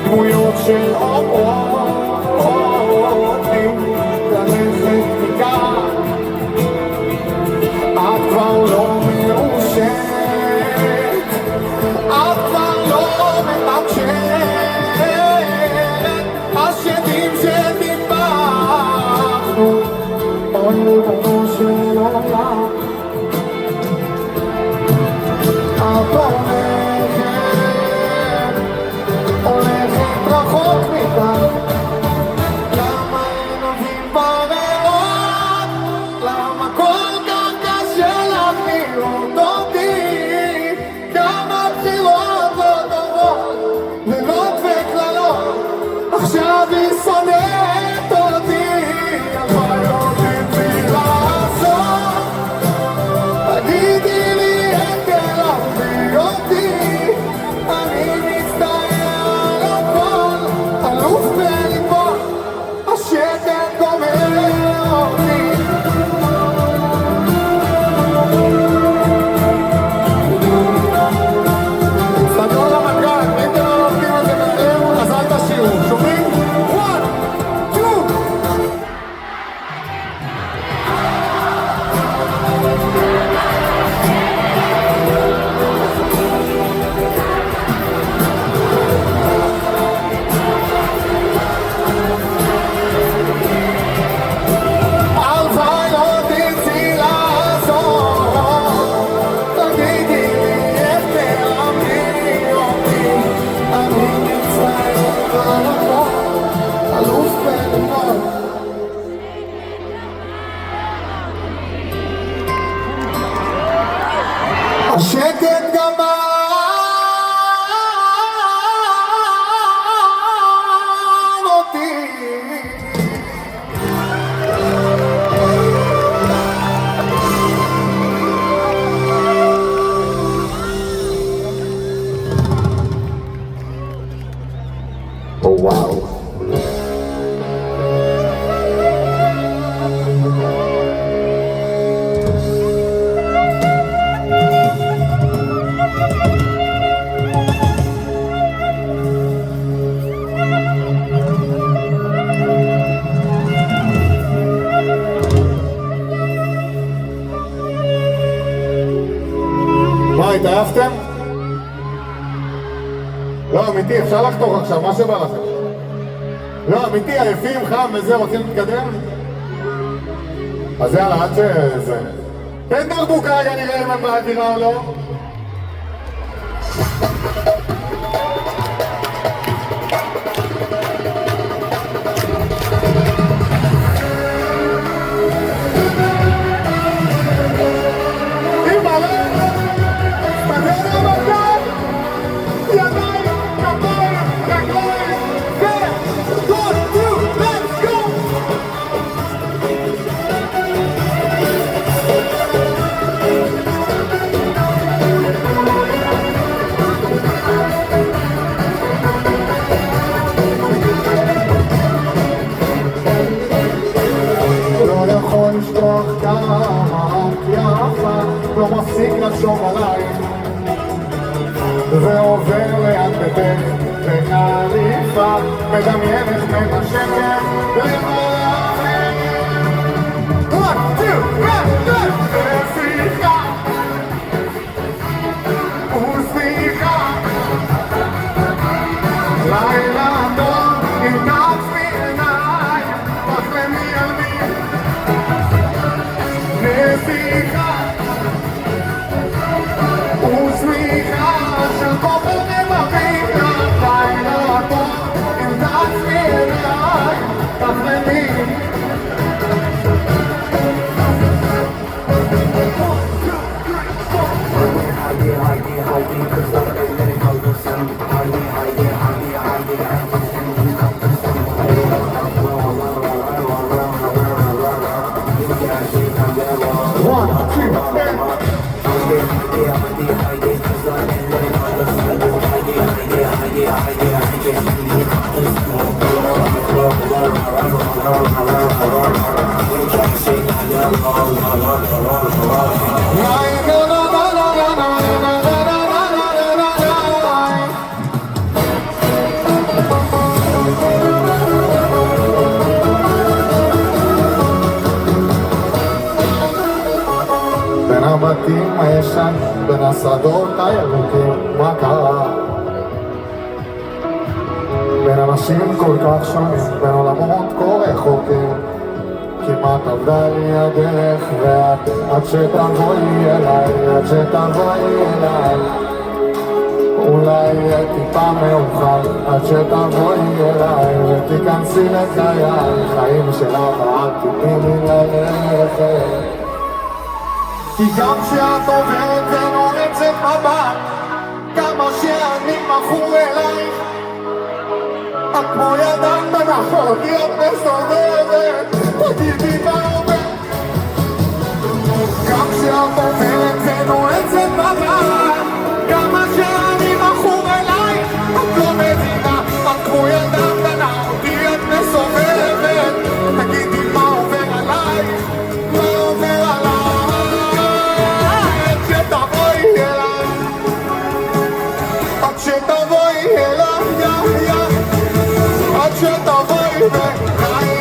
דמויות של אוהבים ללכת מכאן. את כבר לא מאושרת, את כבר לא מתקשרת, השדים שדיברנו, אוי ריבונו של עולם. את הולכת רחוק מכאן. למה אין אוהבים בריאות? למה כל כך קשה לך לראות אותי? כמה בחירות לא טובות, לילות וקללות, עכשיו היא שונאת אותי. אבל לא תצאי לעשות, תגידי לי איך תלמדי אותי. אני מצטער על הכל, אלוף בליפול, השקט גומר אותי. סגור למנגן, אם אתם לא לומדים את זה מהר, אז אל תשאירו. שומעים? 1, 2 הלוואי לא תרצי לעזור, תגידי לי איך תלמדי אותי. אני מצטער על הכל, אלוף בליפול. השקט גמר אותי. וואו. מה, התעייפתם? לא, אמיתי, אפשר לחתוך עכשיו, מה שבא לכם. לא, אמיתי, עייפים, חם וזה, רוצים להתקדם? אז יאללה, עד שזה... תן דרבו כרגע, נראה אם הם באווירה או לא. ועובר ליד ביתך בחליפה, מדמיין איך מנשקת למעלה. 1, 2, 1, 2 וסליחה וסליחה לילה טוב עם תעצמי עיניים תחלמי על מי נסיכה וסליחה של כופר נבחים לילה טוב עם תעצמי עיניים תחלמי בין הבתים הישן, בין השדות הירוקים, מה קרה? בין אנשים כל כך שונים, בין עולמות כה רחוקים, כמעט עבדה לי הדרך, ואת עד שתבואי אליי, עד שתבואי אליי. אולי יהיה טיפה מאוחר, עד שתבואי אליי, ותיכנסי לחיי, חיים של אבא, תתני לי ללכת. כי גם כשאת עוברת ונורצת מבט, כמה שאני מכור אלייך, את כמו ידיים בנחות, את מסובבת, תגידי מה עובר. גם כשאת עוברת ונורצת מבט, כמה שאני מכור אלייך, את לא מבינה, את כמו ידיים בנחות, את מסובבת, תגידי מה עובר עלייך, מה עובר עלייך. שתבואי אליי, עד שתבואי וחיי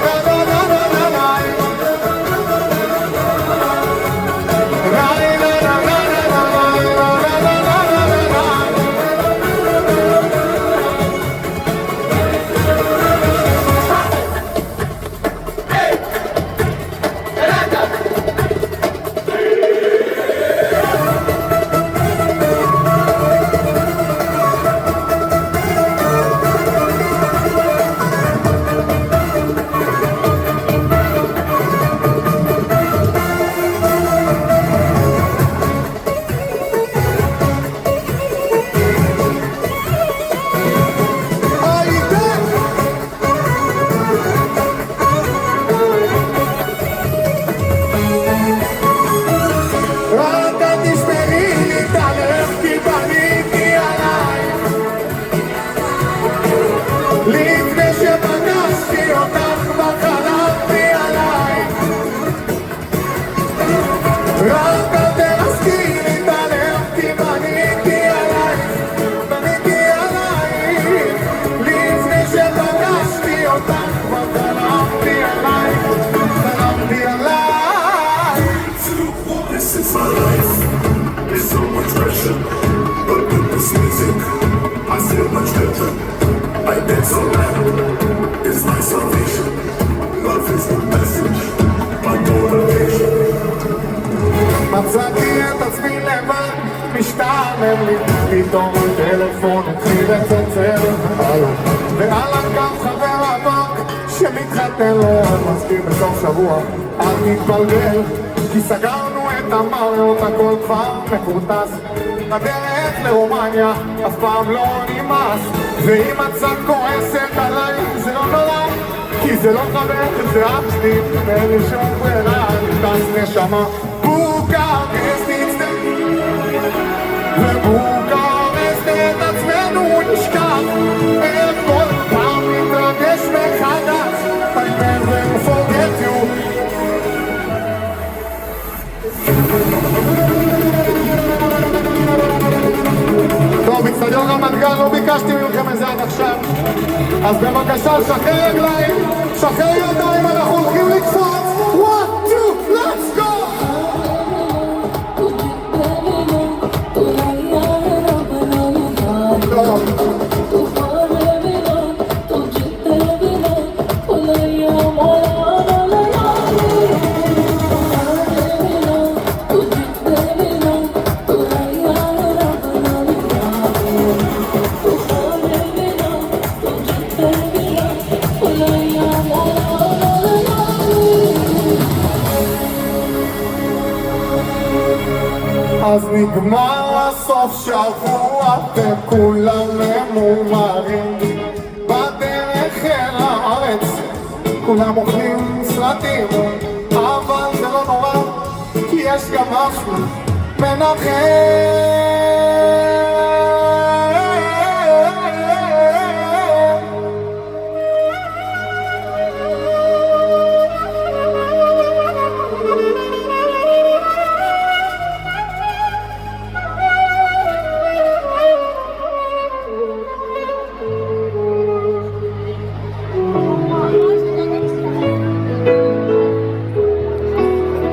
מצאתי את עצמי לבד, משתעמם לי, פתאום הטלפון התחיל לצלצל, ועל הקו חבר אבק שמתחתן לו, מזכיר בסוף שבוע, אל תתבלבל, כי סגרנו את המראות, הכל כבר מקורטס, הדרך לרומניה אף פעם לא נמאס, ואם את קצת כועסת עליי זה לא נורא, כי זה לא חבר, זה אח שלי, ואין לי שום ברירה, טס נשמה. בוקרשט נצטרך, ובוקרשט את עצמנו נשכח, איך כל פעם מתרגש מחדש, I never forget you. טוב, מצטדיון כאן, לא ביקשתי מכם את זה עד עכשיו. אז בבקשה, שחרר רגליים, שחרר ידיים, אנחנו הולכים לקפוץ. 1, 2, let's go! אז נגמר הסוף שבוע וכולם ממומרים בדרך אל הארץ, כולם אוכלים סרטים, אבל זה לא נורא כי יש גם משהו מנחם.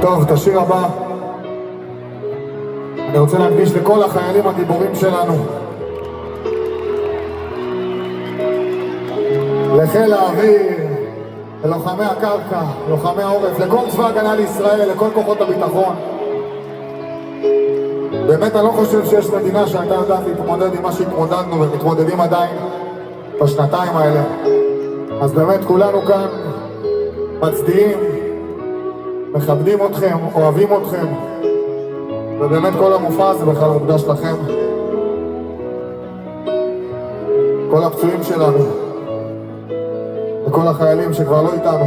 טוב, את השיר הבא אני רוצה להקדיש לכל החיילים הגיבורים שלנו, לחיל האוויר, ללוחמי הקרקע, לוחמי העורף, לכל צבא הגנה לישראל, לכל כוחות הביטחון. באמת אני לא חושב שיש מדינה שהייתה יודעת להתמודד עם מה שהתמודדנו ומתמודדים עדיין בשנתיים האלה. אז באמת כולנו כאן מצדיעים, מכבדים אתכם, אוהבים אתכם, ובאמת כל המופע הזה בכלל מוקדש לכם. כל הפצועים שלנו וכל החיילים שכבר לא איתנו.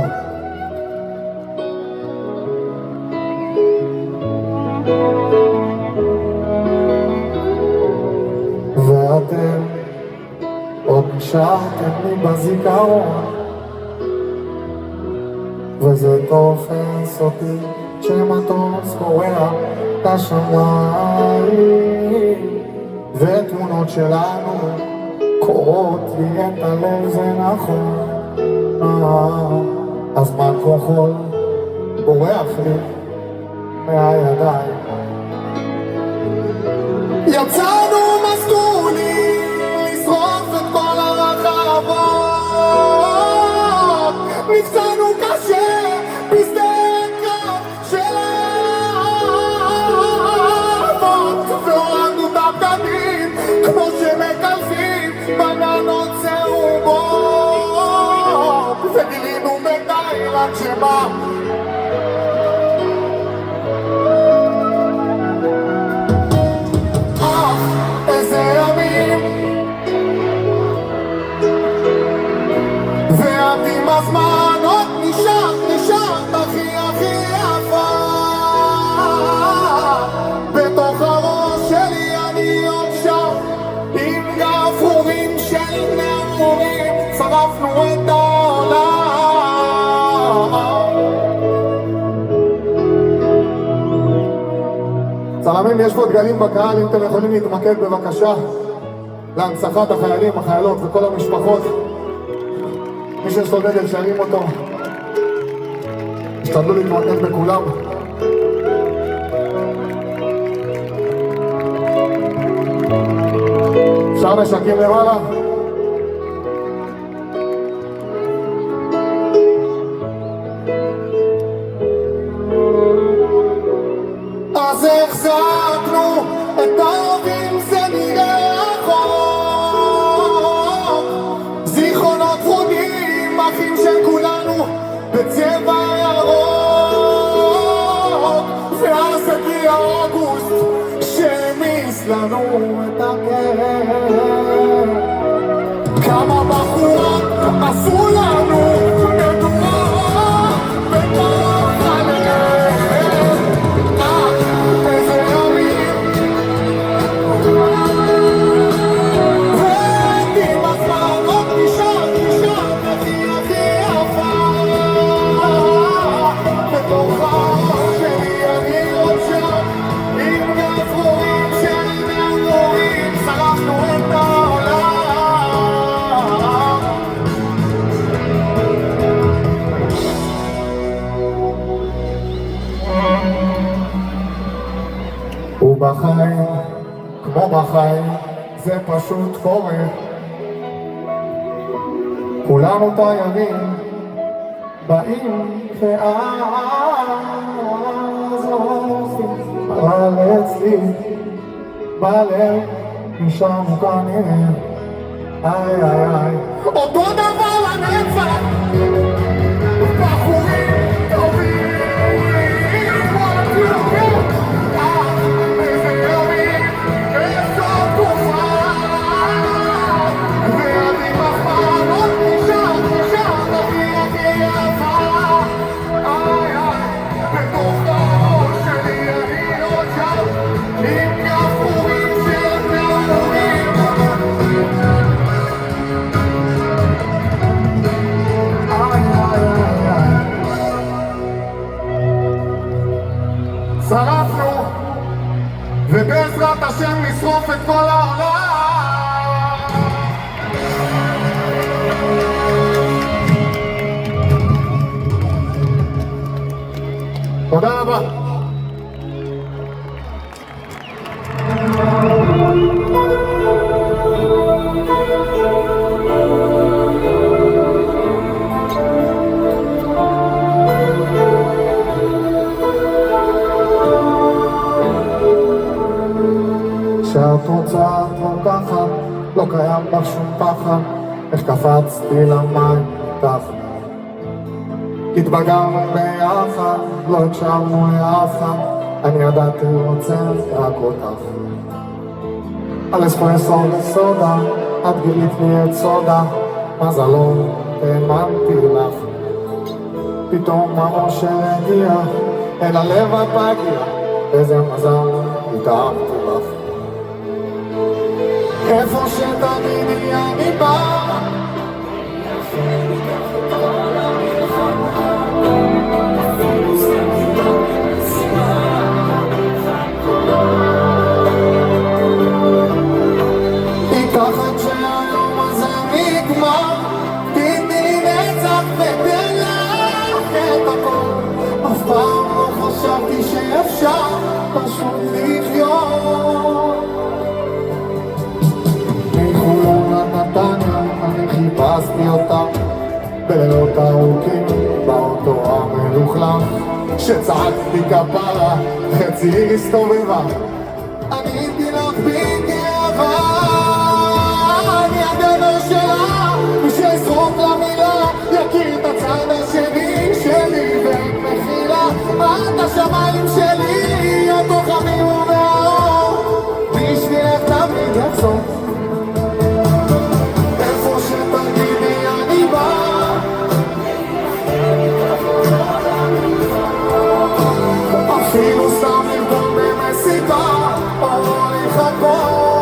ואתם עוד נשארתם לי בזיכרון, וזה תופס אותי שמטוס קורע את השמיים, ותמונות שלנו קורות לי את הלב, זה נכון. אז מה כוחול בורח לי מהידיים. יצאנו מסלולים לשרוף את כל הרחבות, נפצענו קשה בשדה קרב של האבות, והורדנו את הבגדים כמו שמקלפים בננות צהובות, וגילינו בתאילנד שבה איזה ימים, ועד עם הזמן עוד נשארת הכי יפה בתוך הראש שלי. אני עוד שם עם גפרורים של נעורים, שרפנו את העולם. צלמים, יש פה דגלים בקהל, אם אתם יכולים להתמקד בבקשה להנצחת החיילים, החיילות וכל המשפחות. מי שיש לו דגל שירים אותו, השתדלו להתמקד בכולם. אפשר נשקים למעלה? אז החזקנו את האהובים, זה נראה רחוק, זיכרונות ורודים, אחים של כולנו בצבע ירוק. ואז הגיע אוגוסט שהמיס לנו את הכאב, כמה בחורות עשו לנו מדורה בתוך הלב. איזה ימים, ועדים הזמן עוד נשאר הכי יפה בתוך הראש שלי. אני עוד שם עם גפרורים של נעורים, שרפנו את העולם. בחיים, זה פשוט קורה. כולנו תיירים, באים ואז עושים. אבל אצלי, בלב, נשארנו כנראה. איי איי איי. אותו דבר לנצח! בחורים טובים! וואלה תראו! איזה ימים! איזו תקופה! ואני בפעם עוד נשאר תביא הכי יפה! איי איי! בתוך הראש שלי אני עוד שם עם כפורים של כפורים! שרפנו, ובעזרת השם נשרוף את כל העולם. תודה רבה. כשאת רוצה את לוקחת, לא קיים בה שום פחד. איך קפצתי למים איתך, התבגרנו ביחד, לא הקשבנו לאף אחד. אני ידעתי רוצה רק אותך. על אספרסו וסודה, את גילית לי את סודה. מזלו, האמנתי לך. פתאום האושר הגיע, אל הלב את מגיע. איזה מזל, התאהבתי לך. איפה שתמידי אני בא, איתך עד שהיום הזה נגמר. תתני נצח ותן לך את הכל. אף פעם לא חשבתי שאפשר פשוט לחיות. אני חיפשתי אותה בלילות ארוכים באוטו המלוכלך. שצעקתי כפרה, חצי הסתובבה. עניתי לך בגאווה, אני הגבר שלה, ושיזרוק למילה יכיר את הצד השני שלי ואת מכילה. את השמיים שלי, הכוכבים והאור, בשבילך תמיד יחזור. אפילו סתם לרקוד במסיבה או לחכות.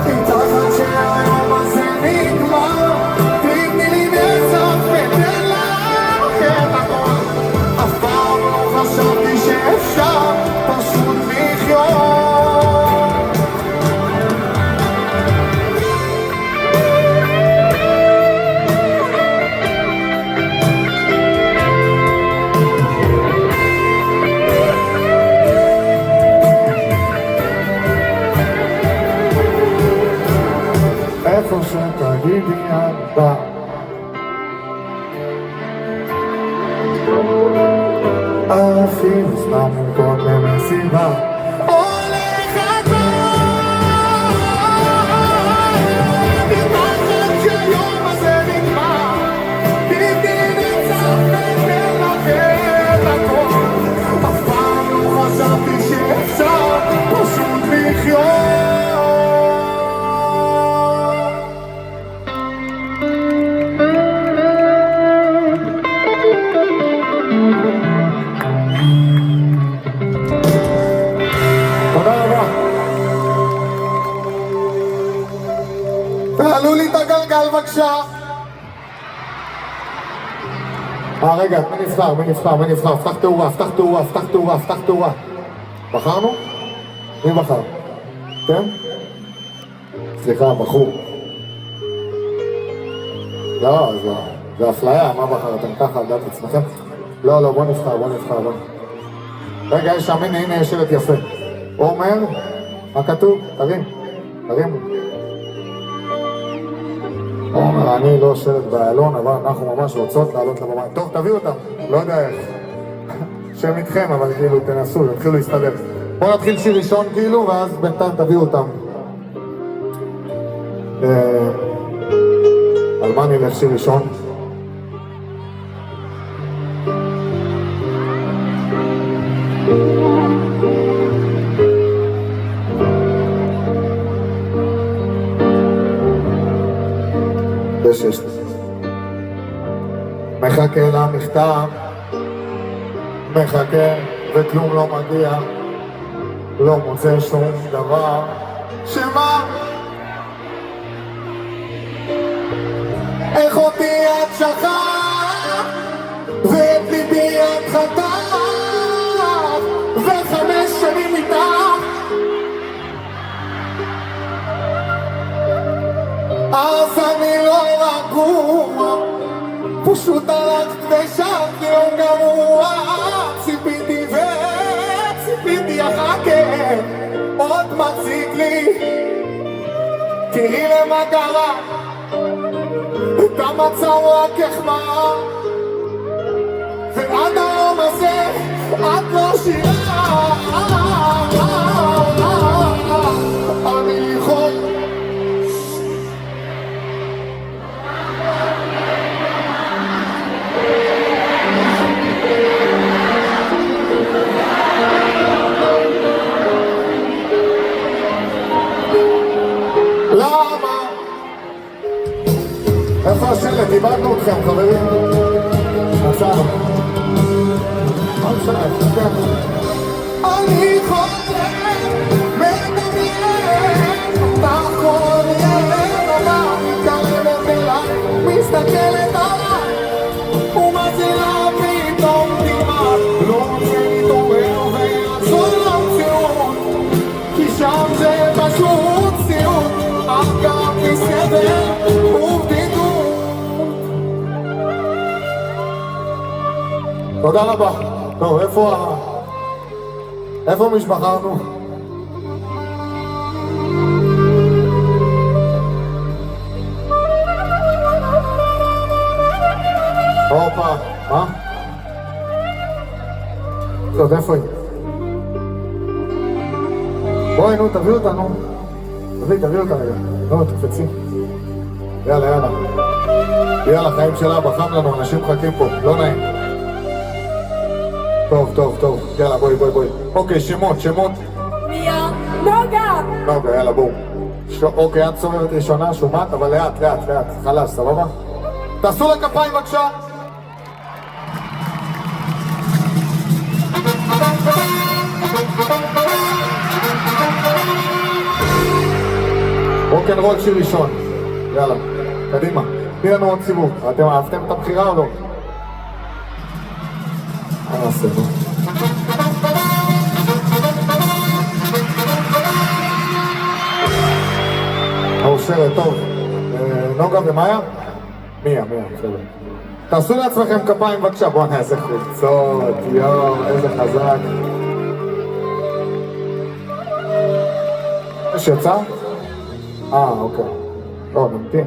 איתך עד שהיום הזה נגמר. תתני לי נצח ותן לך את הכל. אף פעם לא חשבתי שאפשר פשוט לחיות. איפה שתגידי את בא. אפילו סתם לרקוד במסיבה או לחכות. איתך עד שהיום הזה נגמר. תתני נצח ותן לך את הכל. אף פעם לא חשבתי שאפשר פשוט לחיות. תעלו לי את הגלגל בבקשה. רגע, מי נבחר? פתח תאורה. בחרנו? מי בחר? כן? סליחה, בחור. לא, זה אפליה, מה בחרתם? ככה, דעת עצמכם? לא, בוא נבחר. רגע, יש שם, הנה, יש שלט יפה. עומר, מה כתוב? תרים, תרימו. עומר, אני לא שלט באיילון, אבל אנחנו ממש רוצות לעלות לבמה. טוב, תביאו אותם, לא יודע איך. שם איתכם, אבל כאילו תנסו, תתחילו להסתדר. בואו נתחיל שיר ראשון כאילו, ואז בינתיים תביאו אותם. על מה נלך שיר ראשון? יש. מחכה למכתב, מחכה וכלום לא מגיע, לא מוצא שום דבר. שמה? איך אותי את שכח ואת ליבי את חטף, ו5 שנים איתך, אז אני לא רגוע, פשוט הלכת ושאלת יום גרוע. ציפיתי וציפיתי אחכה, עוד מציק לי, תראי למה קרה, את המצב רק החמרה, ועד היום הזה את לא שירה. אני יכול למה? איפה השלט? איבדנו אתכם, חברים. מצאנו. אני חוזר, מדמיין אותך כל ילד, מתקרבת אליי, מסתכלת עליי, ומזילה פתאום דמעה, לא רוצה להתעורר ולחזור למציאות, כי שם זה פשוט סיוט, אך גם מסתבר ובדידות. תודה רבה. טוב, איפה משבחרנו? הופה, מה? טוב, איפה היא? בואי, נו, תביאו אותה, נו. תביאו אותה רגע. נו, תקפצי. יאללה. יאללה, חיים שלה, בחם לנו, אנשים מחכים פה, לא נעים. טוב, יאללה, בואי. אוקיי, שמות. מיה, נוגה! נוגה, יאללה, בואו. אוקיי, את סובבת ראשונה, שומעת, אבל לאט, חלש, סבבה? תעשו לה כפיים בבקשה. רוקנרול שיר ראשון. יאללה, קדימה. תני לנו עוד סיבוב. אתם אהבתם את הבחירה או לא? נעשה בו. מאושרת, טוב. נוגה ומאיה? מיה, בסדר. תעשו לעצמכם כפיים בבקשה. בואו נעשה חולצות, איזה חזק. יש יצא? אוקיי. לא, נמתין.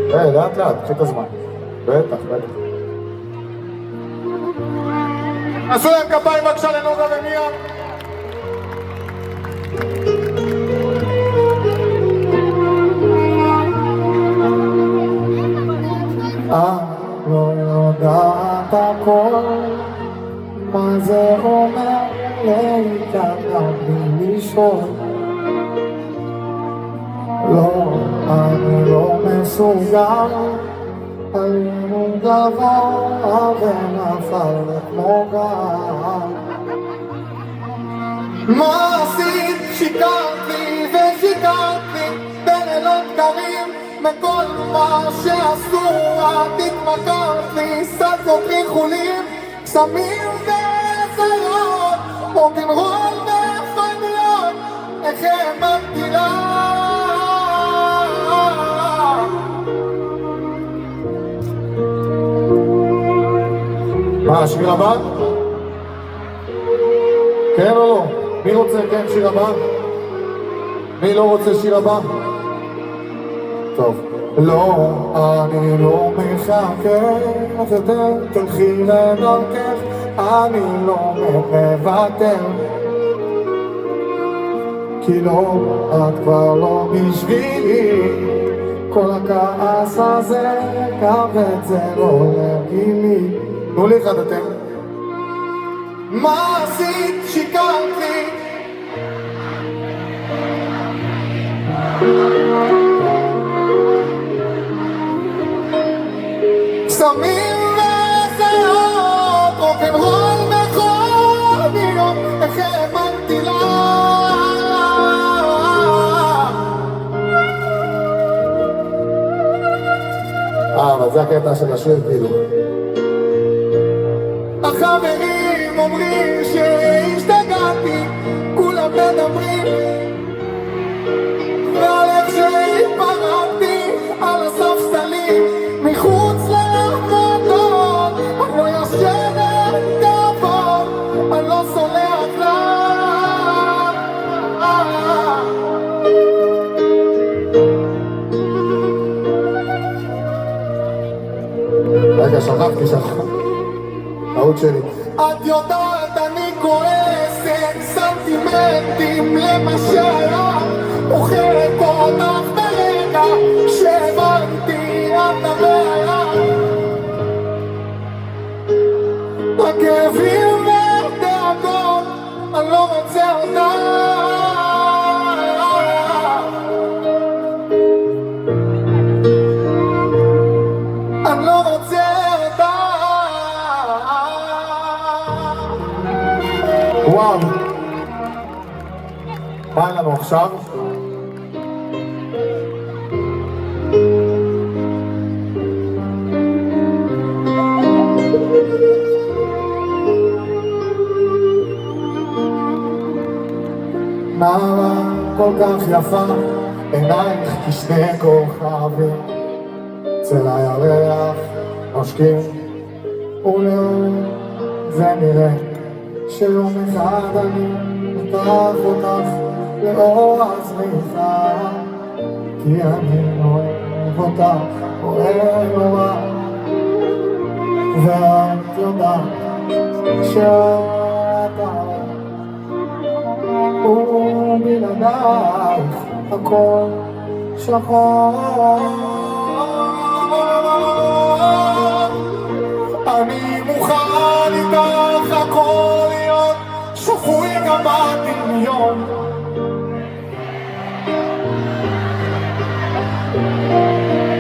לאט, קחי את הזמן. בטח. עשו להם כפיים בבקשה לנוגה ומיה. לא יודעת הכל, מה זה אומר להיכנע בלי לשאול. לא, אני לא מסוגל, היינו גבוה ונפל כמו גל. מה עשית? שיקרת לי בלילות קרים, מכל מה שעשו את התמכרת לי. סלסות ריחולים, קסמים וזרות, רוקנרול וחנויות, איך האמנתי לך. מה, השיר הבא? כן או לא? מי רוצה, כן, שיר הבא? מי לא רוצה שיר הבא? טוב. לא, אני לא מחכה, אז תלכי לדרכך, אני לא מוותר. כי לא, את כבר לא בשבילי, כל הכעס הזה, כבד זה לא להגיד לי. תנו לי אחד אתם. מה עשית? שיקרת לי. שמים וזהות, רוקנרול בכל יום, איך האמנתי לה. אבל זה הקטע של השיר כאילו. החברים אומרים שהשתגעתי, כולם מדברים ועל איך שהתפרקתי על הספסלים מחוץ למועדון. אני לא ישנת כבוד, אני לא סולח לה. רגע, שכחתי. טעות שלי. את יודעת אני כועסת, סנטימנטים למה שהיה, מוכרת אותך ברגע שהבנתי את הבעיה. הכאבים והדאגות, אני לא רוצה אותך. אני לא רוצה אותך. וואו, מה לנו עכשיו? נערה כל כך יפה, עינייך כשני כוכבים, צל הירח נושקים, ולאור זה נראה שיום אחד אני אקח אותך לאור הזריחה, כי אני אוהב אותך, אוהב נורא, ואת יודעת שאתה ובלעדייך הכל שחור. אני מוכן איתך הכל להיות שפוי גם בדמיון.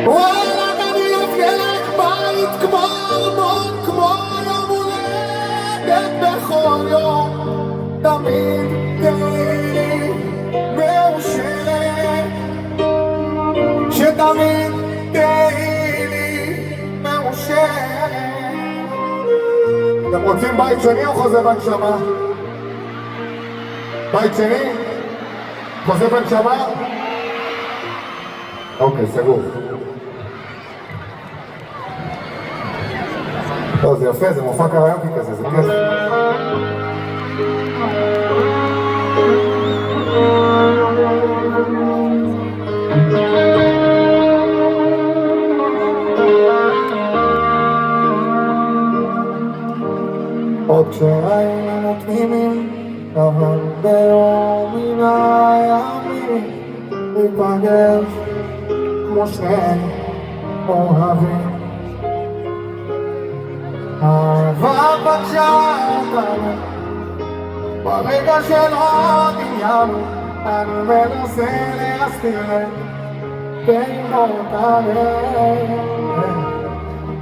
וואלה אני אבנה לך בית כמו ארמון, כמו יום הולדת בכל יום. תמיד תהיי מאושרת, שתמיד תהיי מאושרת. אתם רוצים בית שני או חוזה בנשמה? בית שני? חוזה בנשמה? אוקיי, סגור. לא, זה יפה, זה מופע קריוקי כזה, זה כיף. עוד כשהיינו תמימים, אבל ביום מן הימים ניפגש כמו שני אוהבים. אהבה פגשה אותנו ברגע שלא דמיינו, אני מנסה להסתיר פעימות הלב.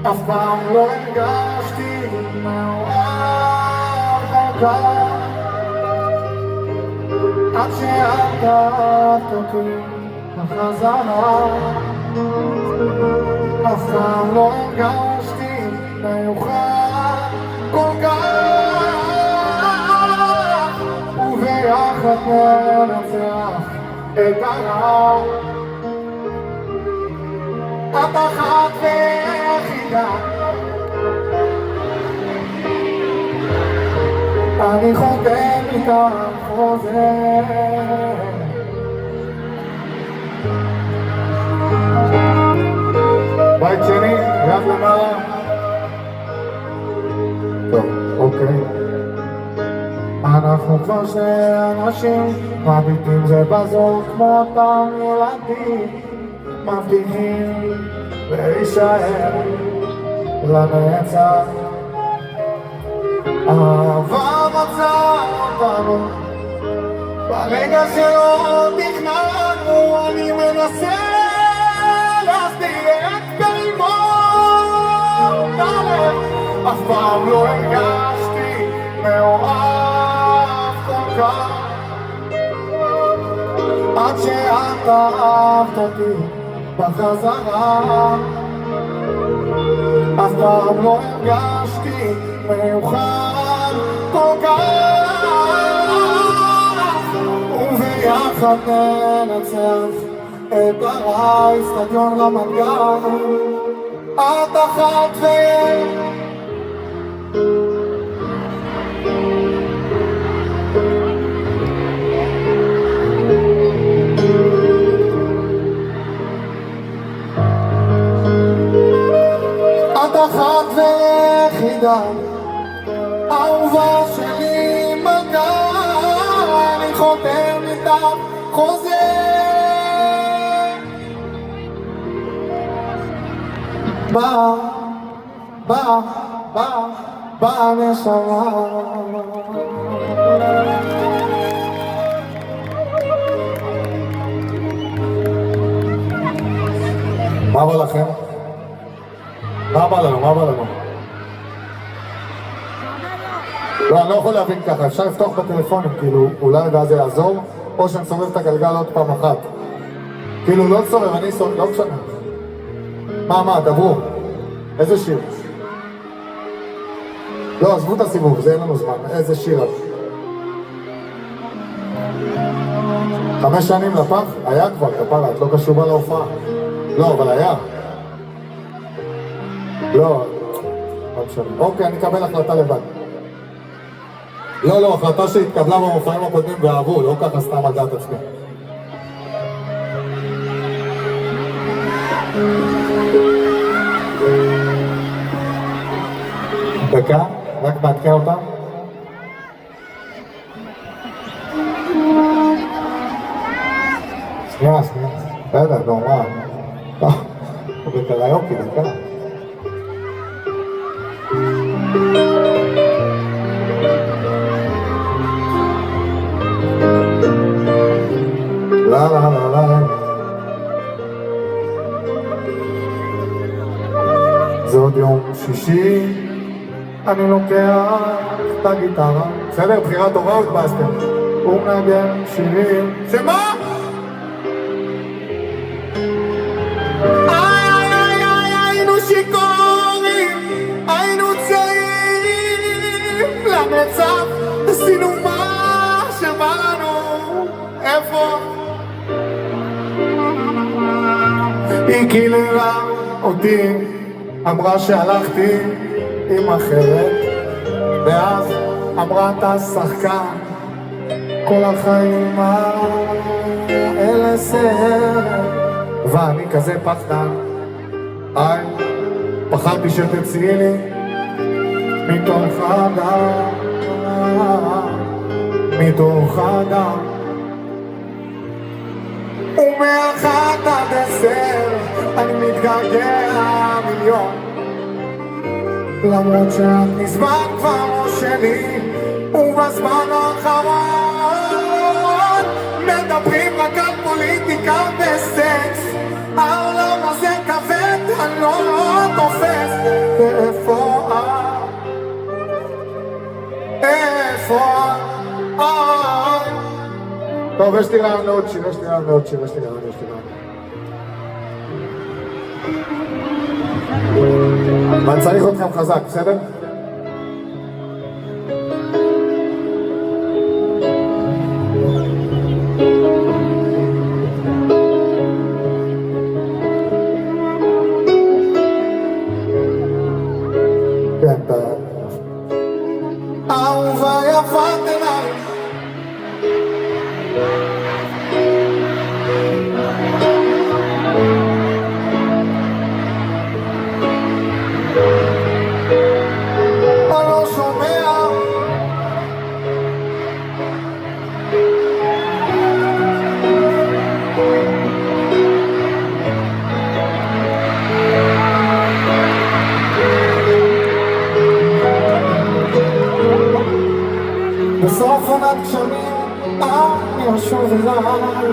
אף פעם לא הרגשתי מאוהב כל כך, עד שעקבת אותי בחזרה. אף פעם לא הרגשתי מיוחד כל כך, וביחד ננצח את הרע. את אחת ויחידה, אני חותם איתך חוזר. בית שני, יד למעלה. טוב, אוקיי. אנחנו כבר שני אנשים, מביטים זה בזאת כמו אותם ילדים, מבטיחים להישאר לנצח. אהבה מצאה אותנו ברגע שלא תכננו, אני מנסה להסתיר את פעימות הלב, אף פעם לא הרגשתי מאוהב כל כך, עד שאת אהבת אותי בחזרה. אף פעם לא הרגשתי מיוחד כל כך, וביחד ננצח את האצטדיון רמת גן. את אחת ויש את אחת ויחידה, אהובה שלי מלכה, אני חותם איתך חוזה. בא נשמה. מה בא לכם? מה בא לנו? מה בא לנו? לא, אני לא יכול להבין ככה, אפשר לפתוח בטלפונים, כאילו, אולי ואז זה יעזור, או שנסובב את הגלגל עוד פעם אחת. כאילו, לא סובב, אני סובב, לא משנה. מה, דברו. איזה שיר? לא, עזבו את הסיבוב, זה אין לנו זמן. איזה שיר? 5 שנים לפח? היה כבר, כפרה, את לא קשובה להופעה. לא, אבל היה. לא משנה. אוקיי, אני אקבל החלטה לבד. לא, החלטה שהתקבלה במופעים הקודמים ואהבו, לא ככה סתם על דעת עצמי. דקה, רק מעדכן אותה. שנייה. בסדר, נו, מה? הוא בקריוקי, דקה. לה. זה עוד יום שישי, אני לוקח את הגיטרה. בסדר, בחירה טובה או התבאסתם? הוא מנגן שירים. שמה? היינו שיכורים, היינו צעירים לנצח, עשינו מה שבא לנו. איפה? היא קילרה אותי, אמרה שהלכתי עם אחרת, ואז אמרה אתה שחקן כל החיים האלה סרט, ואני כזה פחדן. פחדתי שתציעי לי מתוך הדם, ומאחת עד 10 אני מתגעגע מיליון, למרות שאת מזמן כבר לא שלי, ובזמן האחרון מדברים רק על פוליטיקה וסקס. העולם הזה כבד, אני לא תופס. ואיפה איפה טוב, יש לי רעיון לעוד שיר, ואני צריך אתכם חזק, בסדר? כן, אהובה יפת עיניים, אני לא שומע. בסוף עונת גשמים אני אשוב אליי.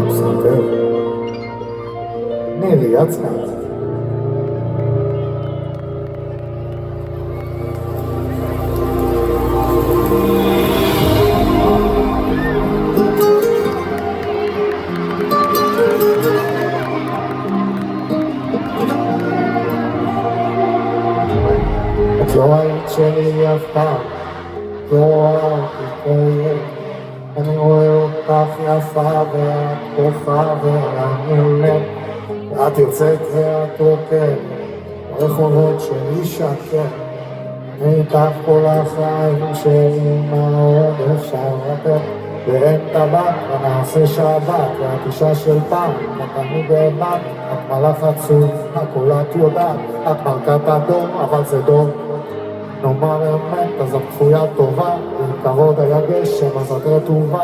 בסדר, נילי יצנת. את לא היית שלי אף פעם, לא ראיתי כואב. אני רואה אותך יפה ואת כוחה ואני מת. ואת יוצאת ואת רוקדת ברחובות שלי שקט. אני איתך כל החיים שלי, מה עוד אפשר לתת? ואין טבק ונעשה שבת, ואת אישה של פעם, נתנו באמת. את מלאך עצוב, הכל את יודעת. את מלכת הדור, אבל זה דור. נאמר אמת, אז את כפויה טובה, עם כבוד היה גשם, אז את רטובה.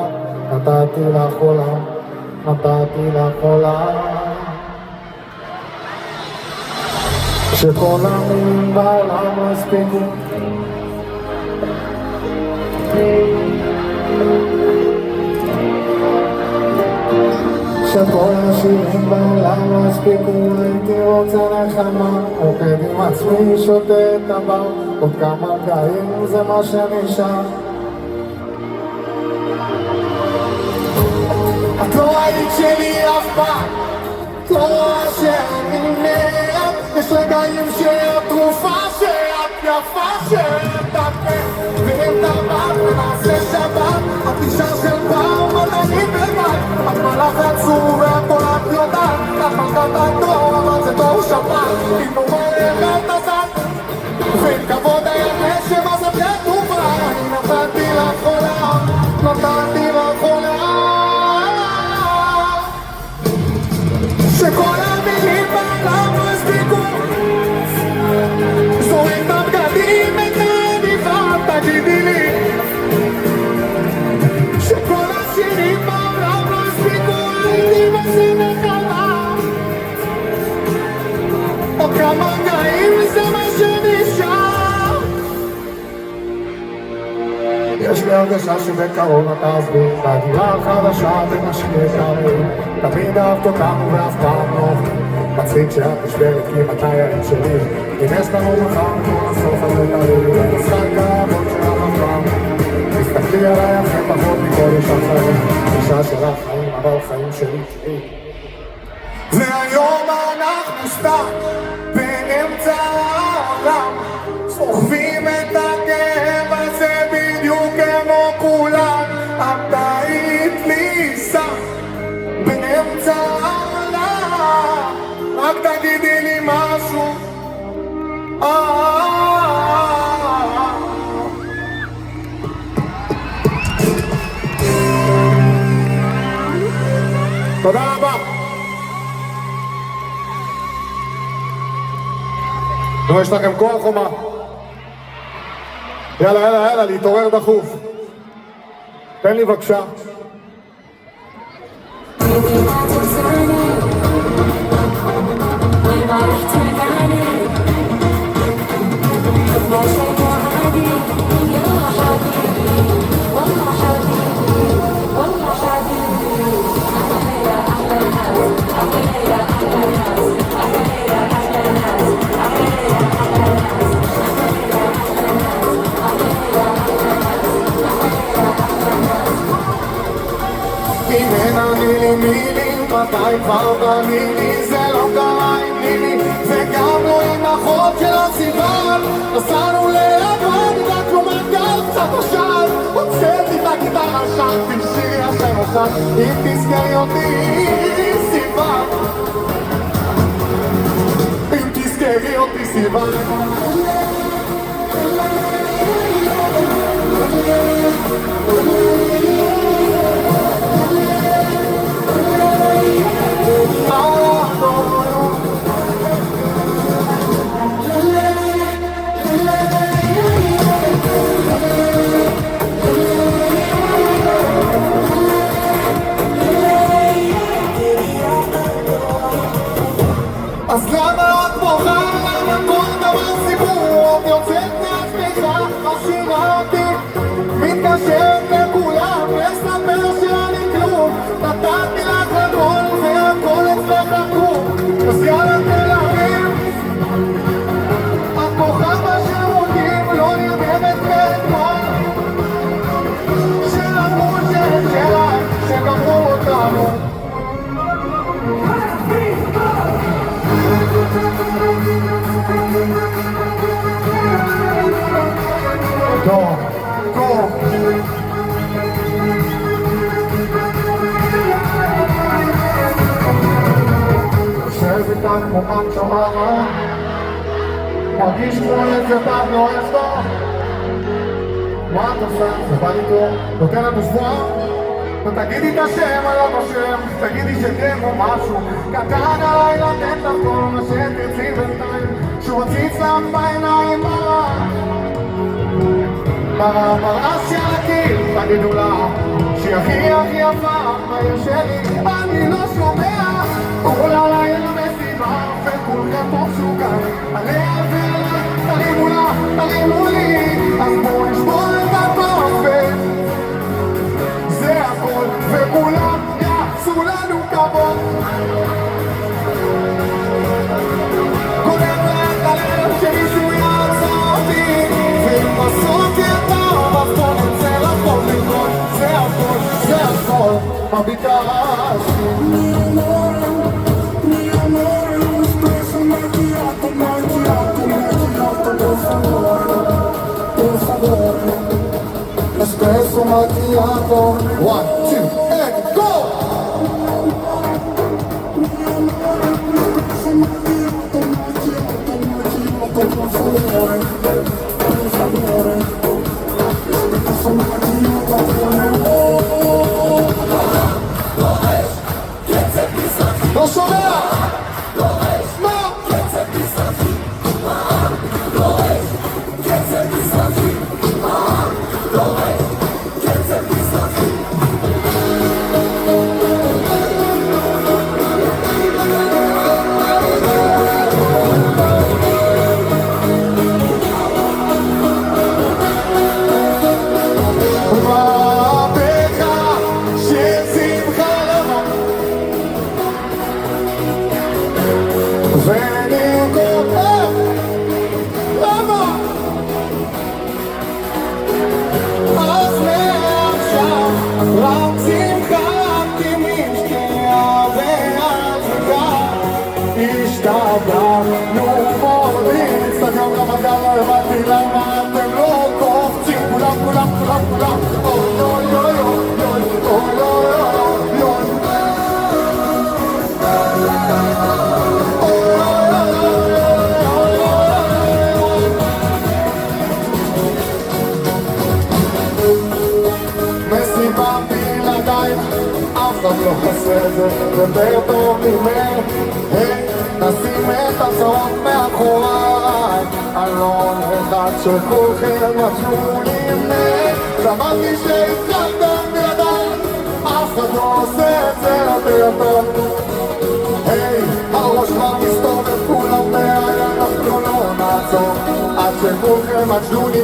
נתתי לך עולם, נתתי לך עולם. שכל המילים בעולם לא הספיקו, שכל השירים בעולם לא הספיקו. הייתי רוצה נחמה, רוקד עם עצמי, שותה את הבר. עוד כמה רגעים זה מה שנשאר. את לא היית שלי אף פעם, את לא רואה שאני נראה. יש רגעים שאת תרופה, שאת יפה, שאת תפה. ואם טבעת ונעשה שבת, את אישה של פעם, את אני בבת. את מלאך עצוב והכל את יודעת. את מלכת הדור, אבל זה דור שבת. אם נאמר אמת אז את, ואם כבוד היה נשם אז את רטובה. אני נתתי לך עולם, נתתי לך עולם. שכל המילים בעולם לא הספיקו. זורק את הבגדים, את העניבה, תגידי לי. שכל השירים בעולם לא הספיקו. הייתי בסמך עליו. עוד כמה רגעים זה מה שנשאר. יש לי הרגשה שבקרוב אתה עזבי. בדירה החדשה תנשקי את הרעים. תמיד אהבת אותנו ואף פעם לא. מצחיק שאת נשברת כי מתי הילד שלי. אם יש לנו מחר כל הסוף הזה תראי. במשחק העבוד שלך הפעם. תסתכלי עליי אחרי פחות מכל אישה חיים. אישה שלך חיים אבל חיים שלי שלי. והיום אנחנו סתם באמצע העולם, סוחבים את הכאב הזה בדיוק כמו כולם. את היית לי סתם באמצע העולם, רק תגידי לי משהו. תודה רבה. נו, יש לכם כוח או מה? יאללה, יאללה, יאללה, להתעורר דחוף. תן לי בבקשה. אם אין אני לי מילים, מתי כבר במילי? זה לא קרה עם לילי, זה גם לא עם אחות של הסיבל. נסענו ליוון, רק לא מגל קצת עשן, הוצאתי את הגיטרה, שרתי שיר ישן עשן. אם תזכרי אותי סיוון, אם תזכרי אותי סיוון. אז למה את בוכה? למה כל דבר סיפור? את יוצאת מעצמך, משאירה אותי מתקשרת לכולם, לספר שאני כלום. נתתי לך הכל והכל אצלך עקום. אז יאללה תל אביב, את בוכה בשירותים, לא נרדמת מאתמול, שאמרו שהם שלך, שגמרו אותנו. Go, go. יושב איתה כמו פנצ'ו מראה, מרגיש כמו איזה בב לא יסתור. מה את עושה? זה בא לי טוב, נותן לנו שבועה. ותגידי את השם, אני לא נושם, תגידי שתן או משהו קטן עליי, לתת לך כל מה שתרצי בינתיים, שהוא מציץ לך בעיניים מראה שעל הקיר, תגידו לה שהיא הכי הכי יפה בעיר שלי. אני לא שומע, כולה לילה מסיבה וכולכם פה משוגע עליה ועליה, תרימו לה, תרימו לי, אז בואו נשבור את התופת, זה הכל, וכולם יעשו לנו כבוד. קודם לך הלב שמישהו יעצור אותי, ואם בסוף ידע בפון יצא לכל ללמוד, זה הכל, זה הכל, מה ביקשתי. Espresso macchiato, 1, 2, and go! לא שומע! מה? מסיבה בלעדייך, אף אחד לא עושה את זה יותר טוב ממך. נשים את הצעות מאחוריי, אלון אחד שכולכם נתנו לי ממך. שמעתי שהתחלתם בלעדיי, אף אחד לא עושה את זה יותר טוב. היי, הראש כבר מסתובב כולם מעל, אנחנו לא נעצור עד שכולכם נתנו לי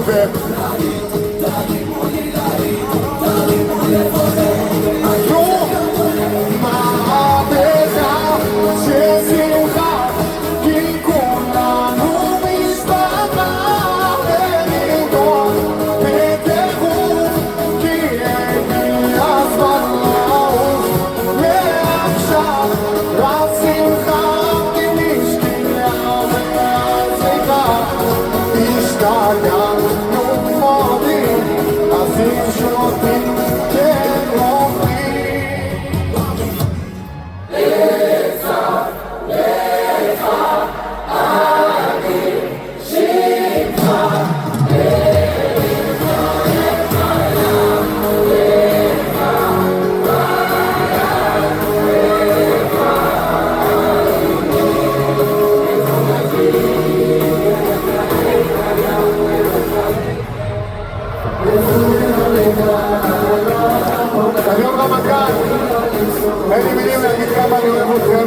אין לי מילים להגיד כמה אני אוהב אתכם,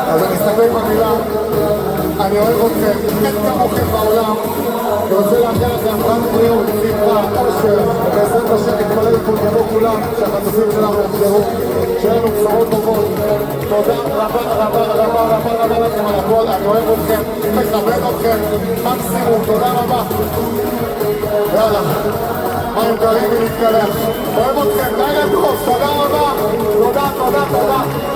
אז אני אסתפק במילה, אני אוהב אתכם, אין כמוכם בעולם. אני רוצה לאחל לכם רק בריאות, שמחה, אושר, ובעזרת השם נתפלל כולנו כולם, שהחטופים שלנו יחזרו, שיהיה לנו בשורות טובות. תודה רבה רבה רבה רבה רבה לכם על הכל, אני אוהב אתכם, מכבד אתכם, מקסימום, תודה רבה. יאללה, מים קרים ולהתקלח. אוהב אתכם, לילה טוב, תודה רבה, תודה תודה תודה.